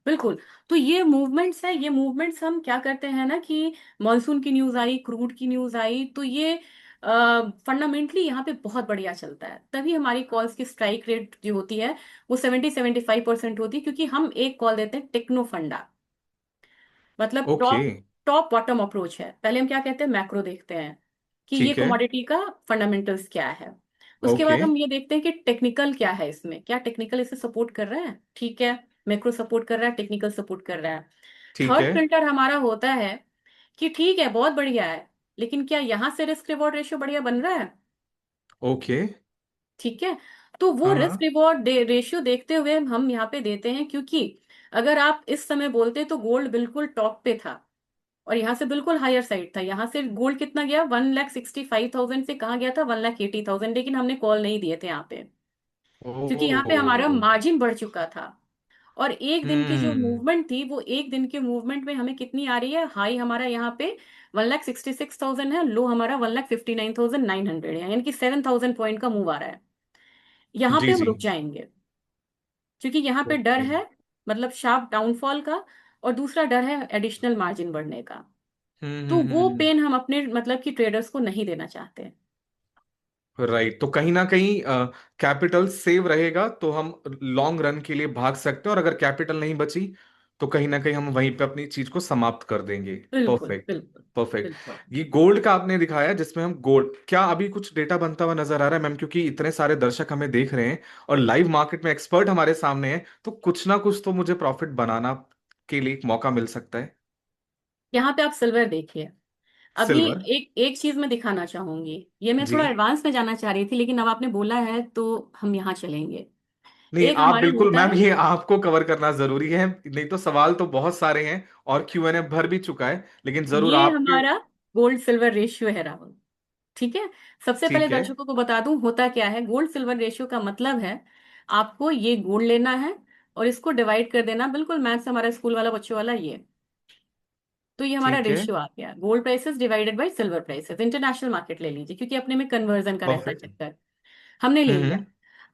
बिल्कुल। तो ये मूवमेंट्स है, ये मूवमेंट्स हम क्या करते हैं ना, कि मॉनसून की न्यूज आई, क्रूड की न्यूज आई, तो ये फंडामेंटली यहाँ पे बहुत बढ़िया चलता है। तभी हमारी कॉल्स की स्ट्राइक रेट जो होती है, वो 70-75% होती है, क्योंकि हम एक कॉल देते हैं टेक्नो फंडा। मतलब okay. Top top bottom approach है। पहले हम क्या कहते हैं, मैक्रो देखते हैं कि ये ठीक है। कमोडिटी का फंडामेंटल्स क्या है। उसके ओके। बाद हम ये देखते हैं कि टेक्निकल क्या है, इसमें क्या टेक्निकल इसे सपोर्ट कर रहा है, ठीक है। मैक्रो सपोर्ट कर रहा है, टेक्निकल सपोर्ट कर रहा है। ठीक थर्ड है। फिल्टर हमारा होता है कि ठीक है, बहुत बढ़िया है, लेकिन क्या यहां से रिस्क रिवॉर्ड रेशियो बढ़िया बन रहा है। ओके। ठीक है। तो वो हाँ रिस्क हाँ। रिवॉर्ड रेशियो देखते हुए हम यहाँ पे देते हैं, क्योंकि अगर आप इस समय बोलते तो गोल्ड बिल्कुल टॉप पे था। और यहाँ से बिल्कुल हायर साइड था, यहाँ से गोल्ड कितना गया, 1,65,000 से कहाँ गया था, 1,80,000, लेकिन हमने कॉल नहीं दिए थे यहाँ पे, क्योंकि यहाँ पे हमारा ओ। मार्जिन बढ़ चुका था। और एक दिन की जो हम्म। मूवमेंट थी, वो एक दिन के मूवमेंट में हमें कितनी आ रही है, हाई हमारा यहाँ पे 1,66,000 है, लो हमारा 1,59,900 है, यानी कि 7,000 पॉइंट का मूव आ रहा है। यहाँ पे जी हम जी। रुक जाएंगे, क्योंकि यहाँ पे डर ओके। है, मतलब शार्प डाउनफॉल का, और दूसरा डर है एडिशनल मार्जिन बढ़ने का। तो वो पेन हम अपने मतलब कि ट्रेडर्स को नहीं देना चाहते। राइट, तो कहीं ना कहीं कैपिटल सेव रहेगा तो हम लॉन्ग रन के लिए भाग सकते हैं, और अगर कैपिटल नहीं बची तो कहीं ना कहीं हम वहीं पे अपनी चीज को समाप्त कर देंगे। बिल्कुल परफेक्ट। बिल्कुल परफेक्ट। बिल्कुल। ये गोल्ड का आपने दिखाया जिसमें हम गोल्ड, क्या अभी कुछ डेटा बनता हुआ नजर आ रहा है मैम, क्योंकि इतने सारे दर्शक हमें देख रहे हैं और लाइव मार्केट में एक्सपर्ट हमारे सामने है, तो कुछ ना कुछ तो मुझे प्रॉफिट बनाना के लिए एक मौका मिल सकता है। यहाँ पे आप सिल्वर देखिए। अभी सिल्वर। एक एक चीज मैं दिखाना चाहूंगी, ये मैं जी। थोड़ा एडवांस में जाना चाह रही थी, लेकिन अब आपने बोला है तो हम यहाँ चलेंगे। नहीं, एक आप हमारा बिल्कुल होता मैम, है, ये आपको कवर करना जरूरी है, नहीं तो सवाल तो बहुत सारे हैं और क्यूएनए भर भी चुका है, लेकिन जरूर ये आपके। हमारा गोल्ड सिल्वर रेशियो है राहुल। ठीक है, सबसे पहले ठीक है। दर्शकों को बता दूं होता क्या है। गोल्ड सिल्वर रेशियो का मतलब है, आपको ये गोल्ड लेना है और इसको डिवाइड कर देना, बिल्कुल मैथ्स हमारा स्कूल वाला बच्चों वाला ये। तो ये हमारा ठीक है। रेशियो आ गया, gold prices divided by silver prices, international market ले लीजिए, क्योंकि अपने में कन्वर्जन का रहता है परफेक्ट। चक्कर। हमने ले लिया। हम्म।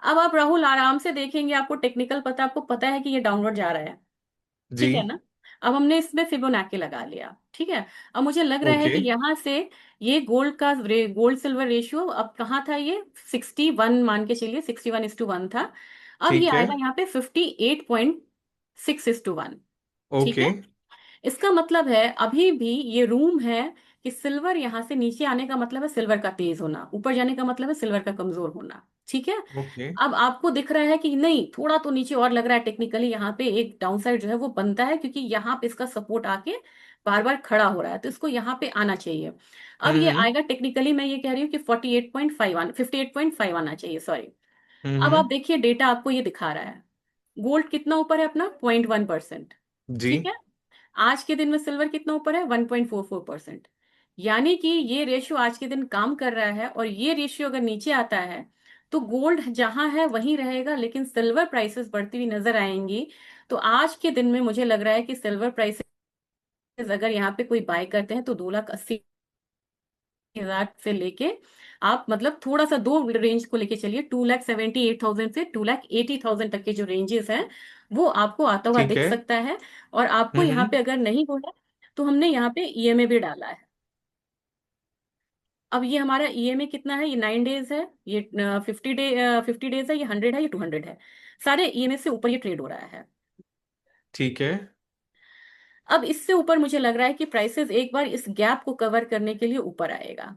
अब आप राहुल आराम से देखेंगे, आपको टेक्निकल पता, आपको पता है कि ये डाउनवर्ड जा रहा है, जी। ठीक है ना। अब हमने इसमें फिबोनाची लगा लिया, ठीक है। अब मुझे लग रहा है ओके। कि यहाँ से ये गोल्ड का गोल्ड सिल्वर रेशियो अब कहाँ था, ये 61 मान के चलिए, 61:1 था। अब ये ठीक है। आएगा यहाँ पे 58.6:1। ठीक ओके। है, इसका मतलब है अभी भी ये रूम है कि सिल्वर यहाँ से नीचे आने का मतलब है सिल्वर का तेज होना, ऊपर जाने का मतलब है सिल्वर का कमजोर होना। ठीक है, ओके। अब आपको दिख रहा है कि नहीं, थोड़ा तो नीचे और लग रहा है टेक्निकली, यहाँ पे एक डाउनसाइड जो है वो बनता है, क्योंकि यहाँ पे इसका सपोर्ट आके बार बार खड़ा हो रहा है, तो इसको यहाँ पे आना चाहिए। अब ये हम्म। आएगा टेक्निकली, मैं ये कह रही हूँ कि 48.5 आना, 58.5 आना चाहिए, सॉरी। अब आप हम्म। देखिए डेटा आपको ये दिखा रहा है, गोल्ड कितना ऊपर है अपना, 0.1%। जी। ठीक है, आज के दिन में सिल्वर कितना ऊपर है, 1.44%। यानी कि ये रेशियो आज के दिन काम कर रहा है, और ये रेशियो अगर नीचे आता है तो गोल्ड जहां है वहीं रहेगा, लेकिन सिल्वर प्राइसेस बढ़ती हुई नजर आएंगी। तो आज के दिन में मुझे लग रहा है कि सिल्वर प्राइसेस अगर यहाँ पे कोई बाय करते हैं तो 2,80,000 से लेके आप मतलब थोड़ा सा दो रेंज को लेके चलिए, 2,78,000 से 2,80,000 तक के जो रेंजेस हैं, वो आपको आता हुआ ठीक दिख है। सकता है। और आपको यहाँ पे अगर नहीं हो रहा, तो हमने यहाँ पे ईएमए भी डाला है। अब ये हमारा ईएमए कितना है, ये 9 डेज है, ये 50 डेज है, ये 100 है, ये 200 है। सारे ईएमए से ऊपर ये ट्रेड हो रहा है। ठीक है। अब इससे ऊपर मुझे लग रहा है कि प्राइसेस एक बार इस गैप को कवर करने के लिए ऊपर आएगा।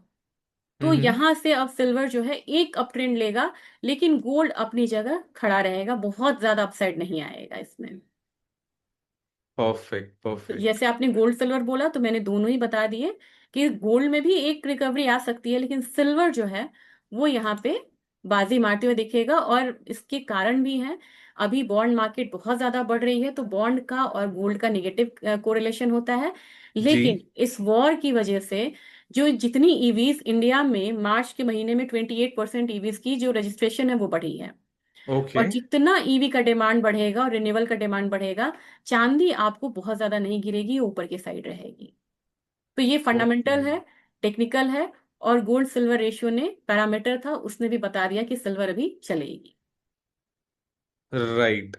तो हम्म। यहां से अब सिल्वर जो है एक अप ट्रेंड लेगा, लेकिन गोल्ड अपनी जगह खड़ा रहेगा, बहुत ज्यादा अपसाइड नहीं आएगा इसमें। परफेक्ट। तो परफेक्ट। जैसे आपने गोल्ड सिल्वर बोला, तो मैंने दोनों ही बता दिए कि गोल्ड में भी एक रिकवरी आ सकती है, लेकिन सिल्वर जो है वो यहाँ पे बाजी मारते हुए दिखेगा, और इसके कारण भी हैं। अभी बॉन्ड मार्केट बहुत ज्यादा बढ़ रही है, तो बॉन्ड का और गोल्ड का निगेटिव कोरिलेशन होता है। जी। लेकिन इस वॉर की वजह से जो जितनी ईवीज इंडिया में मार्च के महीने में 28% ईवीज की जो रजिस्ट्रेशन है वो बढ़ी है। ओके। और जितना ईवी का डिमांड बढ़ेगा और रिन्यूएबल का डिमांड बढ़ेगा, चांदी आपको बहुत ज्यादा नहीं गिरेगी, ऊपर की साइड रहेगी। तो ये ओके। फंडामेंटल है, टेक्निकल है। और गोल्ड सिल्वर रेशियो ने पैरामीटर था, उसने भी बता दिया कि सिल्वर अभी चलेगी। राइट।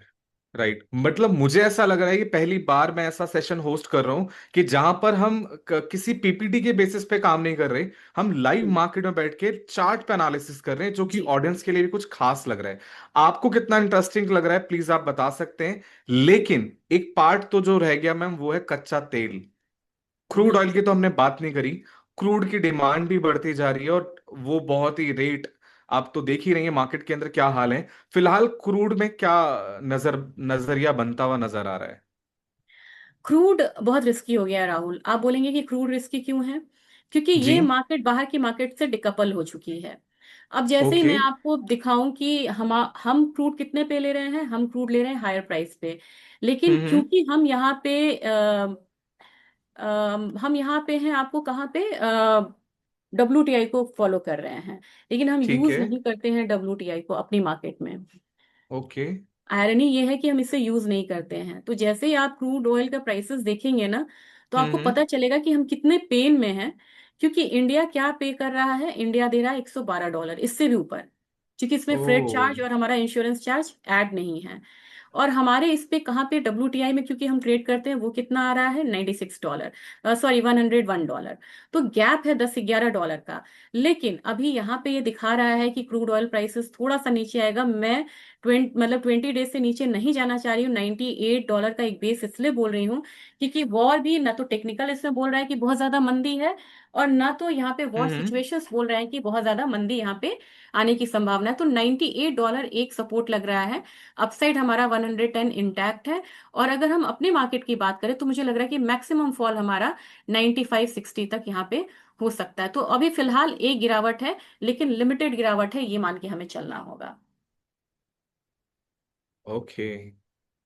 राइट, मतलब मुझे ऐसा लग रहा है कि पहली बार मैं ऐसा सेशन होस्ट कर रहा हूं कि जहां पर हम किसी पीपीटी के बेसिस पे काम नहीं कर रहे, हम लाइव हम्म, मार्केट में बैठ के चार्ट पे एनालिसिस कर रहे हैं, जो कि जी। ऑडियंस के लिए भी कुछ खास लग रहा है। आपको कितना इंटरेस्टिंग लग रहा है प्लीज आप बता सकते हैं, लेकिन एक पार्ट तो जो रह गया मैम वो है कच्चा तेल। क्रूड ऑयल हम्म। की तो हमने बात नहीं करी, क्रूड की डिमांड भी बढ़ती जा रही है और वो बहुत ही रेट, आप तो देख ही रही हैं मार्केट के अंदर क्या हाल है। फिलहाल क्रूड में क्या नजरिया बनता हुआ नजर आ रहा है। क्रूड बहुत रिस्की हो गया है राहुल। आप बोलेंगे कि क्रूड रिस्की क्यों है, क्योंकि जी। ये मार्केट बाहर की मार्केट से डिकपल हो चुकी है। अब जैसे ही ओके। मैं आपको दिखाऊं कि हम क्रूड कितने पे ले रहे हैं, हम क्रूड ले रहे हैं हायर प्राइस पे, लेकिन हम्म। क्योंकि हम यहाँ पे हम यहाँ पे हैं, आपको कहाँ पे, WTI को फॉलो कर रहे हैं, लेकिन हम ठीक यूज है। नहीं करते हैं WTI को अपनी मार्केट में। ओके। आयरनी ये है कि हम इसे यूज नहीं करते हैं। तो जैसे ही आप क्रूड ऑयल का प्राइसेस देखेंगे ना, तो आपको हम्म। पता चलेगा कि हम कितने पेन में हैं। क्योंकि इंडिया क्या पे कर रहा है, इंडिया दे रहा है $112, इससे भी ऊपर, क्योंकि इसमें फ्रेट ओ। चार्ज और हमारा इंश्योरेंस चार्ज ऐड नहीं है। और हमारे इस पे कहाँ पे WTI में, क्योंकि हम ट्रेड करते हैं, वो कितना आ रहा है, $96, सॉरी $101। तो गैप है $10 से $11 का। लेकिन अभी यहाँ पे ये दिखा रहा है कि क्रूड ऑयल प्राइसेस थोड़ा सा नीचे आएगा। मैं 20 डेज से नीचे नहीं जाना चाह रही हूँ। $98 का एक बेस इसलिए बोल रही हूँ, क्योंकि वॉर भी ना तो टेक्निकल इसमें बोल रहा है कि बहुत ज्यादा मंदी है, और ना तो यहाँ पे वॉर हम्म। सिचुएशंस बोल रहे हैं कि बहुत ज्यादा मंदी यहाँ पे आने की संभावना है। तो $98 एक सपोर्ट लग रहा है। अपसाइड हमारा 110 इंटैक्ट है। और अगर हम अपने मार्केट की बात करें, तो मुझे लग रहा है कि मैक्सिमम फॉल हमारा 95-60 तक यहाँ पे हो सकता है। तो अभी फिलहाल एक गिरावट है, लेकिन लिमिटेड गिरावट है, ये मान के हमें चलना होगा। ओके।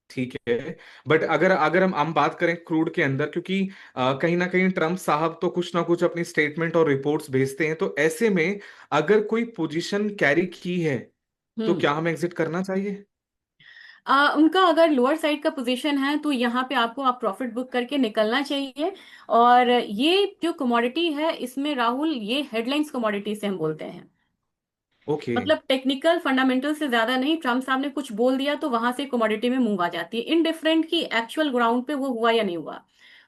ठीक है। बट अगर अगर हम बात करें क्रूड के अंदर, क्योंकि कहीं ना कहीं ट्रम्प साहब तो कुछ ना कुछ अपनी स्टेटमेंट और रिपोर्ट्स भेजते हैं, तो ऐसे में अगर कोई पोजीशन कैरी की है तो हम्म। क्या हमें एग्जिट करना चाहिए? उनका अगर लोअर साइड का पोजीशन है, तो यहाँ पे आपको आप प्रॉफिट बुक करके निकलना चाहिए। और ये जो कमोडिटी है, इसमें राहुल, ये हेडलाइंस कमोडिटी से हम बोलते हैं। ओके। मतलब टेक्निकल फंडामेंटल से ज्यादा नहीं, ट्रम्प साहब ने कुछ बोल दिया तो वहां से कमोडिटी में मूव आ जाती है, इनडिफरेंट की एक्चुअल ग्राउंड पे वो हुआ या नहीं हुआ।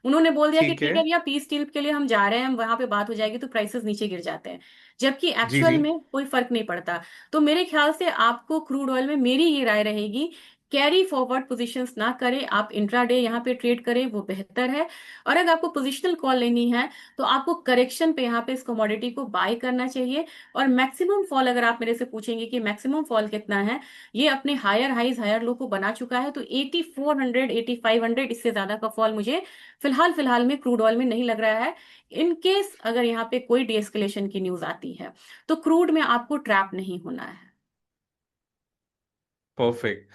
उन्होंने बोल दिया कि ठीक है। ठीक है भैया, पीस डील के लिए हम जा रहे हैं, हम वहां पे बात हो जाएगी, तो प्राइसेस नीचे गिर जाते हैं, जबकि जी एक्चुअल जी। में कोई फर्क नहीं पड़ता। तो मेरे ख्याल से आपको क्रूड ऑयल में, मेरी ये राय रहेगी, कैरी फॉरवर्ड पोजीशंस ना करें, आप इंट्राडे यहाँ पे ट्रेड करें, वो बेहतर है। और अगर आपको पोजिशनल कॉल लेनी है, तो आपको करेक्शन पे यहाँ पे इस कमोडिटी को बाय करना चाहिए। और मैक्सिमम फॉल, अगर आप मेरे से पूछेंगे कि मैक्सिमम फॉल कितना है, ये अपने हायर हाइज हायर लो को बना चुका है। तो 8400, 8500, इससे ज्यादा का फॉल मुझे फिलहाल फिलहाल में क्रूड ऑयल में नहीं लग रहा है। इन केस अगर यहाँ पे कोई डीएस्केलेशन की न्यूज आती है, तो क्रूड में आपको ट्रैप नहीं होना है। परफेक्ट।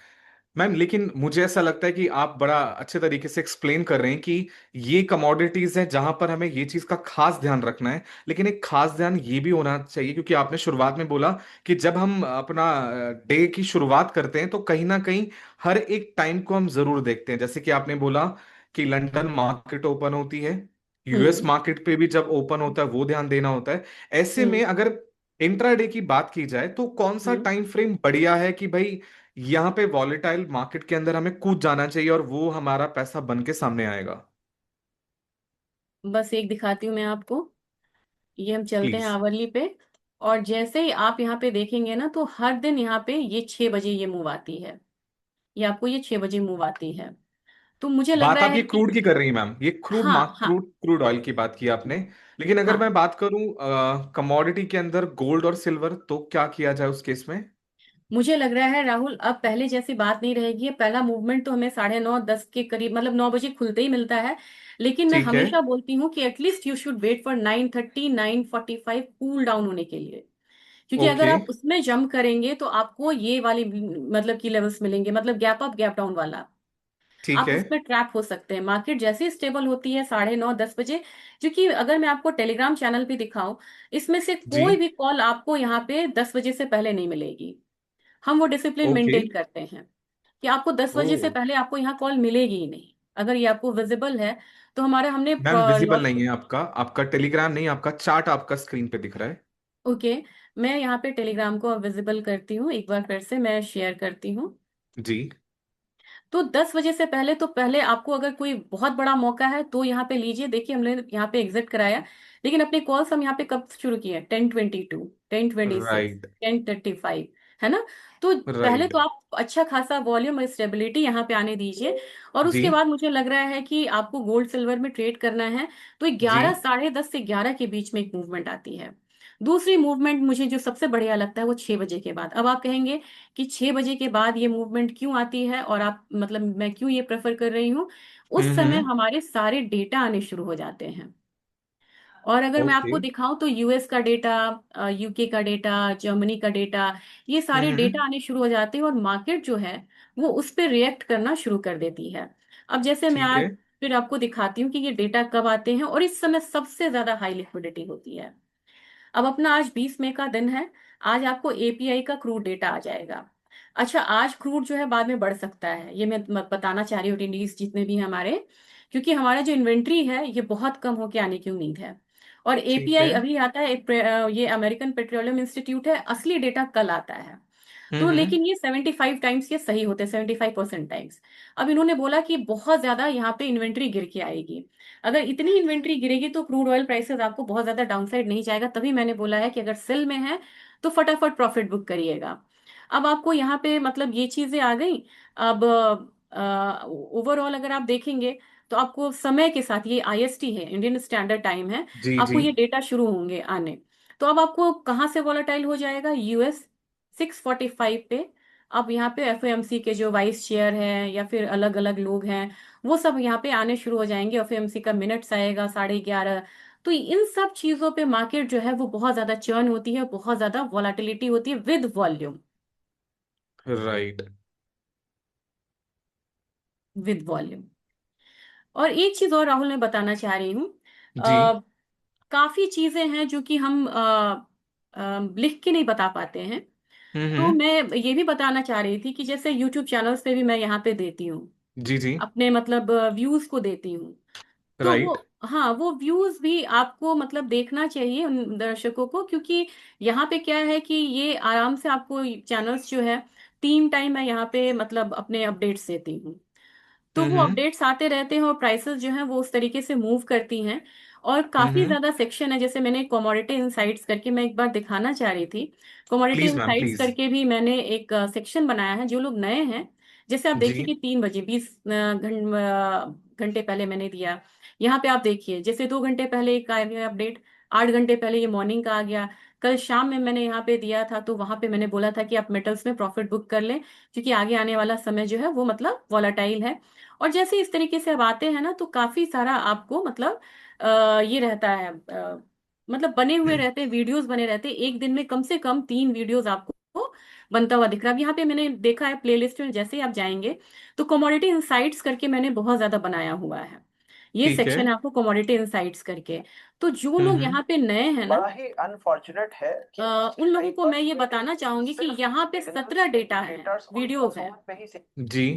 मैम, लेकिन मुझे ऐसा लगता है कि आप बड़ा अच्छे तरीके से एक्सप्लेन कर रहे हैं कि ये कमोडिटीज हैं जहां पर हमें ये चीज का खास ध्यान रखना है। लेकिन एक खास ध्यान ये भी होना चाहिए, क्योंकि आपने शुरुआत में बोला कि जब हम अपना डे की शुरुआत करते हैं तो कहीं ना कहीं हर एक टाइम को हम जरूर देखते हैं। जैसे कि आपने बोला कि लंदन मार्केट ओपन होती है, यूएस हम्म। मार्केट पे भी जब ओपन होता है वो ध्यान देना होता है। ऐसे हम्म। में अगर इंट्राडे की बात की जाए तो कौन सा हम्म। टाइम फ्रेम बढ़िया है कि भाई यहाँ पे वॉलेटाइल मार्केट के अंदर हमें कूद जाना चाहिए और वो हमारा पैसा बन के सामने आएगा? बस एक दिखाती हूँ मैं आपको। ये हम चलते हैं प्लीज। आवरली पे। और जैसे ही आप यहाँ पे देखेंगे ना, तो हर दिन यहाँ पे ये 6 बजे ये मूव आती है। ये आपको ये 6 बजे मूव आती है। तो मुझे लग बात रहा आप है ये कि क्रूड की कर रही हैं मैम, ये क्रूड हाँ, हाँ, क्रूड क्रूड ऑयल की बात की आपने। लेकिन अगर हाँ, मैं बात करूं कमोडिटी के अंदर गोल्ड और सिल्वर, तो क्या किया जाए उस केस में? मुझे लग रहा है राहुल, अब पहले जैसी बात नहीं रहेगी। पहला मूवमेंट तो हमें 9:30-10 के करीब, मतलब 9 बजे खुलते ही मिलता है। लेकिन मैं ठीक है। हमेशा बोलती हूँ कि at least you should wait for 9:30, 9:45 cool down होने के लिए। क्योंकि अगर ओके। आप उसमें जंप करेंगे, तो आपको ये वाली मतलब की लेवल्स मिलेंगे, मतलब गैप अप गैप डाउन वाला। ठीक आप है। उसमें ट्रैप हो सकते हैं। मार्केट जैसे ही स्टेबल होती है 9:30-10 बजे, क्योंकि अगर मैं आपको टेलीग्राम चैनल भी दिखाऊं, इसमें से जी। कोई भी कॉल आपको यहाँ पे 10 बजे से पहले नहीं मिलेगी। हम वो डिसिप्लिन ओके। मेंटेन करते हैं कि आपको दस ओ। बजे से पहले आपको यहाँ कॉल मिलेगी ही नहीं। अगर ये आपको विजिबल है, तो हमारा हमने मैम, विजिबल नहीं लॉजिक। है आपका, आपका टेलीग्राम नहीं, आपका चार्ट आपका स्क्रीन पे दिख रहा है। ओके, मैं यहाँ पे टेलीग्राम को विजिबल करती हूँ, एक बार फिर से मैं शेयर करती हूँ। जी। तो 10 बजे से पहले, तो पहले आपको अगर कोई बहुत बड़ा मौका है तो यहाँ पे लीजिए। देखिए, हमने यहाँ पे एग्जिट कराया, लेकिन अपने कॉल्स हम यहाँ पे कब शुरू किए, 10:22, 10:26, राइट। 10:35, है ना। तो पहले राइट। तो आप अच्छा खासा वॉल्यूम और स्टेबिलिटी यहाँ पे आने दीजिए। और जी। उसके बाद मुझे लग रहा है कि आपको गोल्ड सिल्वर में ट्रेड करना है। तो जी। 11, 10:30 से 11 के बीच में एक मूवमेंट आती है। दूसरी मूवमेंट मुझे जो सबसे बढ़िया लगता है, वो 6 बजे के बाद। अब आप कहेंगे कि 6 बजे के बाद ये मूवमेंट क्यों आती है, और आप मतलब मैं क्यों ये प्रेफर कर रही हूँ। उस समय हम्म। हमारे सारे डेटा आने शुरू हो जाते हैं। और अगर मैं ओके। आपको दिखाऊं, तो यूएस का डेटा, यूके का डेटा, जर्मनी का डेटा, ये सारे डेटा हम्म। आने शुरू हो जाते हैं, और मार्केट जो है वो उस पर रिएक्ट करना शुरू कर देती है। अब जैसे मैं ठीक आज है। फिर आपको दिखाती हूँ कि ये डेटा कब आते हैं, और इस समय सबसे ज्यादा हाई लिक्विडिटी होती है। अब अपना आज 20 मई का दिन है। आज आपको एपीआई का क्रूड डेटा आ जाएगा। अच्छा, आज क्रूड जो है बाद में बढ़ सकता है, ये मैं बताना चाह रही हूँ टिंडीज जितने भी हैं हमारे, क्योंकि हमारा जो इन्वेंट्री है ये बहुत कम होके आने की उम्मीद है। और ठीक एपीआई है। अभी आता है, ये अमेरिकन पेट्रोलियम इंस्टीट्यूट है, असली डेटा कल आता है। तो हम्म। लेकिन ये 75 टाइम्स ये सही होते हैं, 75% टाइम्स। अब इन्होंने बोला कि बहुत ज्यादा यहाँ पे इन्वेंट्री गिर के आएगी। अगर इतनी इन्वेंट्री गिरेगी तो क्रूड ऑयल प्राइसेस आपको बहुत ज्यादा डाउनसाइड नहीं जाएगा, तभी मैंने बोला है कि अगर सेल में है तो फटाफट प्रॉफिट बुक करिएगा। अब आपको यहाँ पे मतलब ये चीजें आ गई। अब ओवरऑल अगर आप देखेंगे तो आपको समय के साथ, ये आईएसटी है, इंडियन स्टैंडर्ड टाइम है, जी आपको जी। ये डेटा शुरू होंगे आने। तो अब आपको कहाँ से वॉलेटाइल हो जाएगा, यूएस 645 पे। अब यहाँ पे एफओएमसी के जो वाइस चेयर हैं या फिर अलग अलग लोग हैं, वो सब यहाँ पे आने शुरू हो जाएंगे। एफओएमसी का मिनट्स आएगा 11:30। तो इन सब चीजों पे मार्केट जो है वो बहुत ज्यादा चर्न होती है, बहुत ज्यादा वॉलेटिलिटी होती है with volume. Right. With volume. और एक चीज और राहुल मैं बताना चाह रही हूँ। जी। अ, काफी चीजें हैं जो कि हम लिख के नहीं बता पाते हैं। तो हम्म। मैं ये भी बताना चाह रही थी कि जैसे यूट्यूब चैनल्स पे भी मैं यहाँ पे देती हूँ जी जी। अपने मतलब व्यूज को देती हूँ। तो वो, राइट। हाँ, वो व्यूज भी आपको मतलब देखना चाहिए उन दर्शकों को, क्योंकि यहाँ पे क्या है कि ये आराम से आपको चैनल्स जो है 3 टाइम मैं यहाँ पे मतलब अपने अपडेट्स देती हूँ। तो वो हम्म। अपडेट्स आते रहते हैं और प्राइसेस जो हैं वो उस तरीके से मूव करती हैं। और काफी हम्म। ज्यादा सेक्शन है, जैसे मैंने कमोडिटी इनसाइट्स करके मैं एक बार दिखाना चाह रही थी। Commodity please ma'am insights please. करके भी मैंने एक सेक्शन बनाया है, जो लोग नए हैं। जैसे आप देखिए जी। कि 3 बजे 20 घंटे पहले मैंने दिया। यहाँ पे आप देखिए, जैसे 2 घंटे पहले एक आ गया अपडेट, 8 घंटे पहले ये मॉर्निंग का आ गया। कल शाम में मैंने यहाँ पे दिया था, तो वहां पे मैंने बोला था कि आप मेटल्स में प्रॉफिट बुक कर लें, क्योंकि आगे आने वाला समय जो है वो मतलब वॉलेटाइल है। और जैसे इस तरीके से अब आते हैं ना, तो काफी सारा आपको मतलब ये रहता है, मतलब बने हुए रहते हैं, वीडियोस बने रहते हैं, एक दिन में कम से कम 3 वीडियोस आपको बनता हुआ दिख रहा है। अब यहाँ पे मैंने देखा है प्लेलिस्ट में, जैसे ही आप जाएंगे तो कमोडिटी इनसाइट्स करके मैंने बहुत ज्यादा बनाया हुआ है। ये ठीक है। सेक्शन है आपको कमोडिटी इनसाइट्स करके। तो जो लोग हम्म। यहाँ पे नए हैं ना, बड़ा ही अनफॉर्चुनेट है कि उन लोगों कई को मैं बार ये जो बताना चाहूंगी कि सिर्फ यहाँ पे बिगनर्स 17 डेटा है, एजुकेटर्स उनको वीडियोस है। समझ में ही से जी।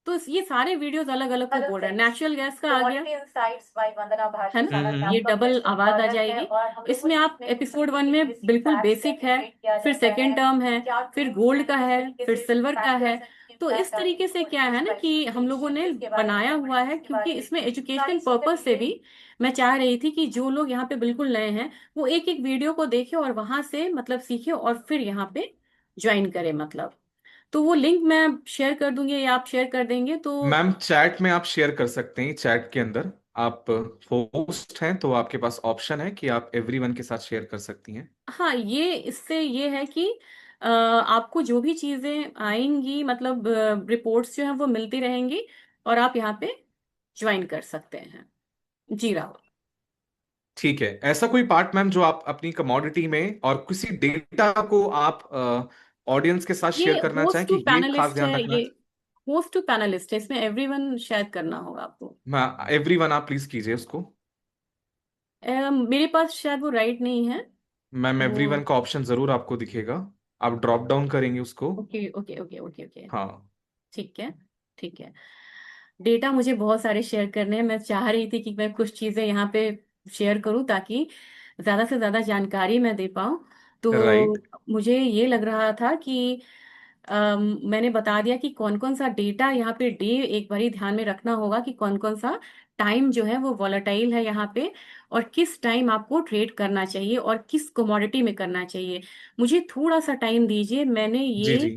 तो ये सारे वीडियोस अलग अलग को हेलो बोल रहे हैं। फ्रेंड्स, नेचुरल गैस का आ गया, कमोडिटी इनसाइट्स बाय वंदना है ना, भाषाशाला में ये आपका फिर डबल से आवाज आ स्वागत है। जाएगी। और हम लोगों इसमें ने आप इसमें कुछ एपिसोड 1 में बेसिक बिल्कुल फैक्ट्स बेसिक है, डेमोस्ट्रेट किया फिर जाता सेकेंड है, टर्म है, क्या फिर ट्रूथ्स गोल्ड हैं, का किस है, तरीके फिर से सिल्वर का है। फैक्टर्स एंड तो इस इम्पैक्ट आर तरीके से क्या है इन्फ्लुएंस्ड ना बाय कि हम लोगों ने सिचुएशंस, इसके बारे में बनाया हुआ है, डेवलपमेंट्स के क्योंकि बारे में इसमें सारी एजुकेशन चीजें पर्पज से डिटेल। भी मैं चाह रही थी कि जो लोग यहाँ पे बिल्कुल नए हैं वो एक एक वीडियो को देखें और वहां से मतलब सीखे और फिर यहाँ पे ज्वाइन करें मतलब। तो वो लिंक मैं शेयर कर दूंगी या आप शेयर कर देंगे तो। मैम चैट में आप शेयर कर सकते हैं, चैट के अंदर आप होस्ट हैं तो आपके पास ऑप्शन है कि आप एवरीवन के साथ शेयर कर सकती हैं। हाँ, ये इससे ये है कि आपको जो भी चीजें आएंगी मतलब रिपोर्ट्स जो हैं वो मिलती रहेंगी, और आप यहाँ पे ज्वाइन कर सकते हैं। जी राहुल। ठीक है। ऐसा कोई पार्ट मैम जो आप अपनी कमोडिटी में और किसी डेटा को आप ऑडियंस के साथ ये शेयर करना चाहें होस्ट टू कि ये खास पैनलिस्ट है, ध्यान रखना। ये होस्ट टू पैनलिस्ट है, इसमें एवरीवन शायद करना होगा आपको। मैं एवरीवन आप प्लीज कीजिए उसको। मेरे पास शायद वो राइट नहीं है। मैम वो, एवरीवन का ऑप्शन जरूर आपको दिखेगा। आप ड्रॉप डाउन करेंगे उसको। Okay okay okay okay okay. हाँ। ठीक है, ठीक है। डेटा मुझे बहुत सारे शेयर करने हैं, मैं चाह रही थी कि मैं कुछ चीजें यहाँ पे शेयर करूँ ताकि ज्यादा से ज्यादा जानकारी मैं दे पाऊँ। राइट। तो मुझे ये लग रहा था कि मैंने बता दिया कि कौन कौन सा डेटा यहाँ पे डे एक बारी ध्यान में रखना होगा कि कौन कौन सा टाइम जो है वो वॉलेटाइल है यहाँ पे, और किस टाइम आपको ट्रेड करना चाहिए और किस कमोडिटी में करना चाहिए। मुझे थोड़ा सा टाइम दीजिए, मैंने जी ये जी।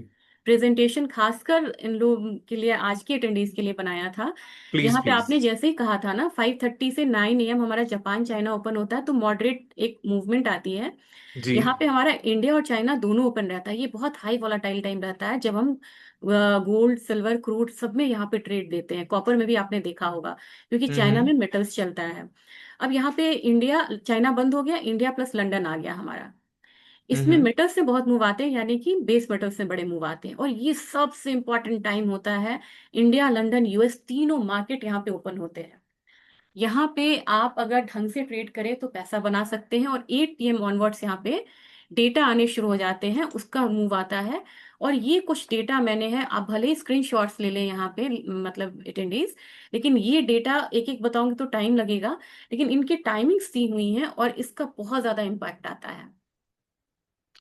प्रेजेंटेशन खासकर इन लोगों के लिए, आज के अटेंडीज के लिए बनाया था। प्लीज यहाँ पे प्लीज। आपने जैसे ही कहा था ना 5:30 से 9 AM हमारा जापान चाइना ओपन होता है, तो मॉडरेट एक मूवमेंट आती है। जी। यहाँ पे हमारा इंडिया और चाइना दोनों ओपन रहता है, ये बहुत हाई वॉलेटाइल टाइम रहता है जब हम गोल्ड सिल्वर क्रूड सब में यहाँ पे ट्रेड देते हैं, कॉपर में भी आपने देखा होगा, क्योंकि चाइना में हम्म। मेटल्स चलता है। अब यहाँ पे इंडिया चाइना बंद हो गया, इंडिया प्लस लंदन आ गया हमारा। इसमें हम्म। मेटल से बहुत मूव आते हैं, यानी कि बेस मेटल से बड़े मूव आते हैं, और ये सबसे इंपॉर्टेंट टाइम होता है। इंडिया, लंदन, यूएस तीनों मार्केट यहाँ पे ओपन होते हैं। यहाँ पे आप अगर ढंग से ट्रेड करें तो पैसा बना सकते हैं, और 8 PM ऑनवर्ड्स यहाँ पे डेटा आने शुरू हो जाते हैं, उसका मूव आता है। और ये कुछ डेटा मैंने है, आप भले ही स्क्रीनशॉट्स ले लें यहाँ पे, मतलब अटेंडीज, लेकिन ये डेटा एक एक बताऊंगी तो टाइम लगेगा, लेकिन इनकी टाइमिंग्स दी हुई हैं और इसका बहुत ज्यादा इम्पैक्ट आता है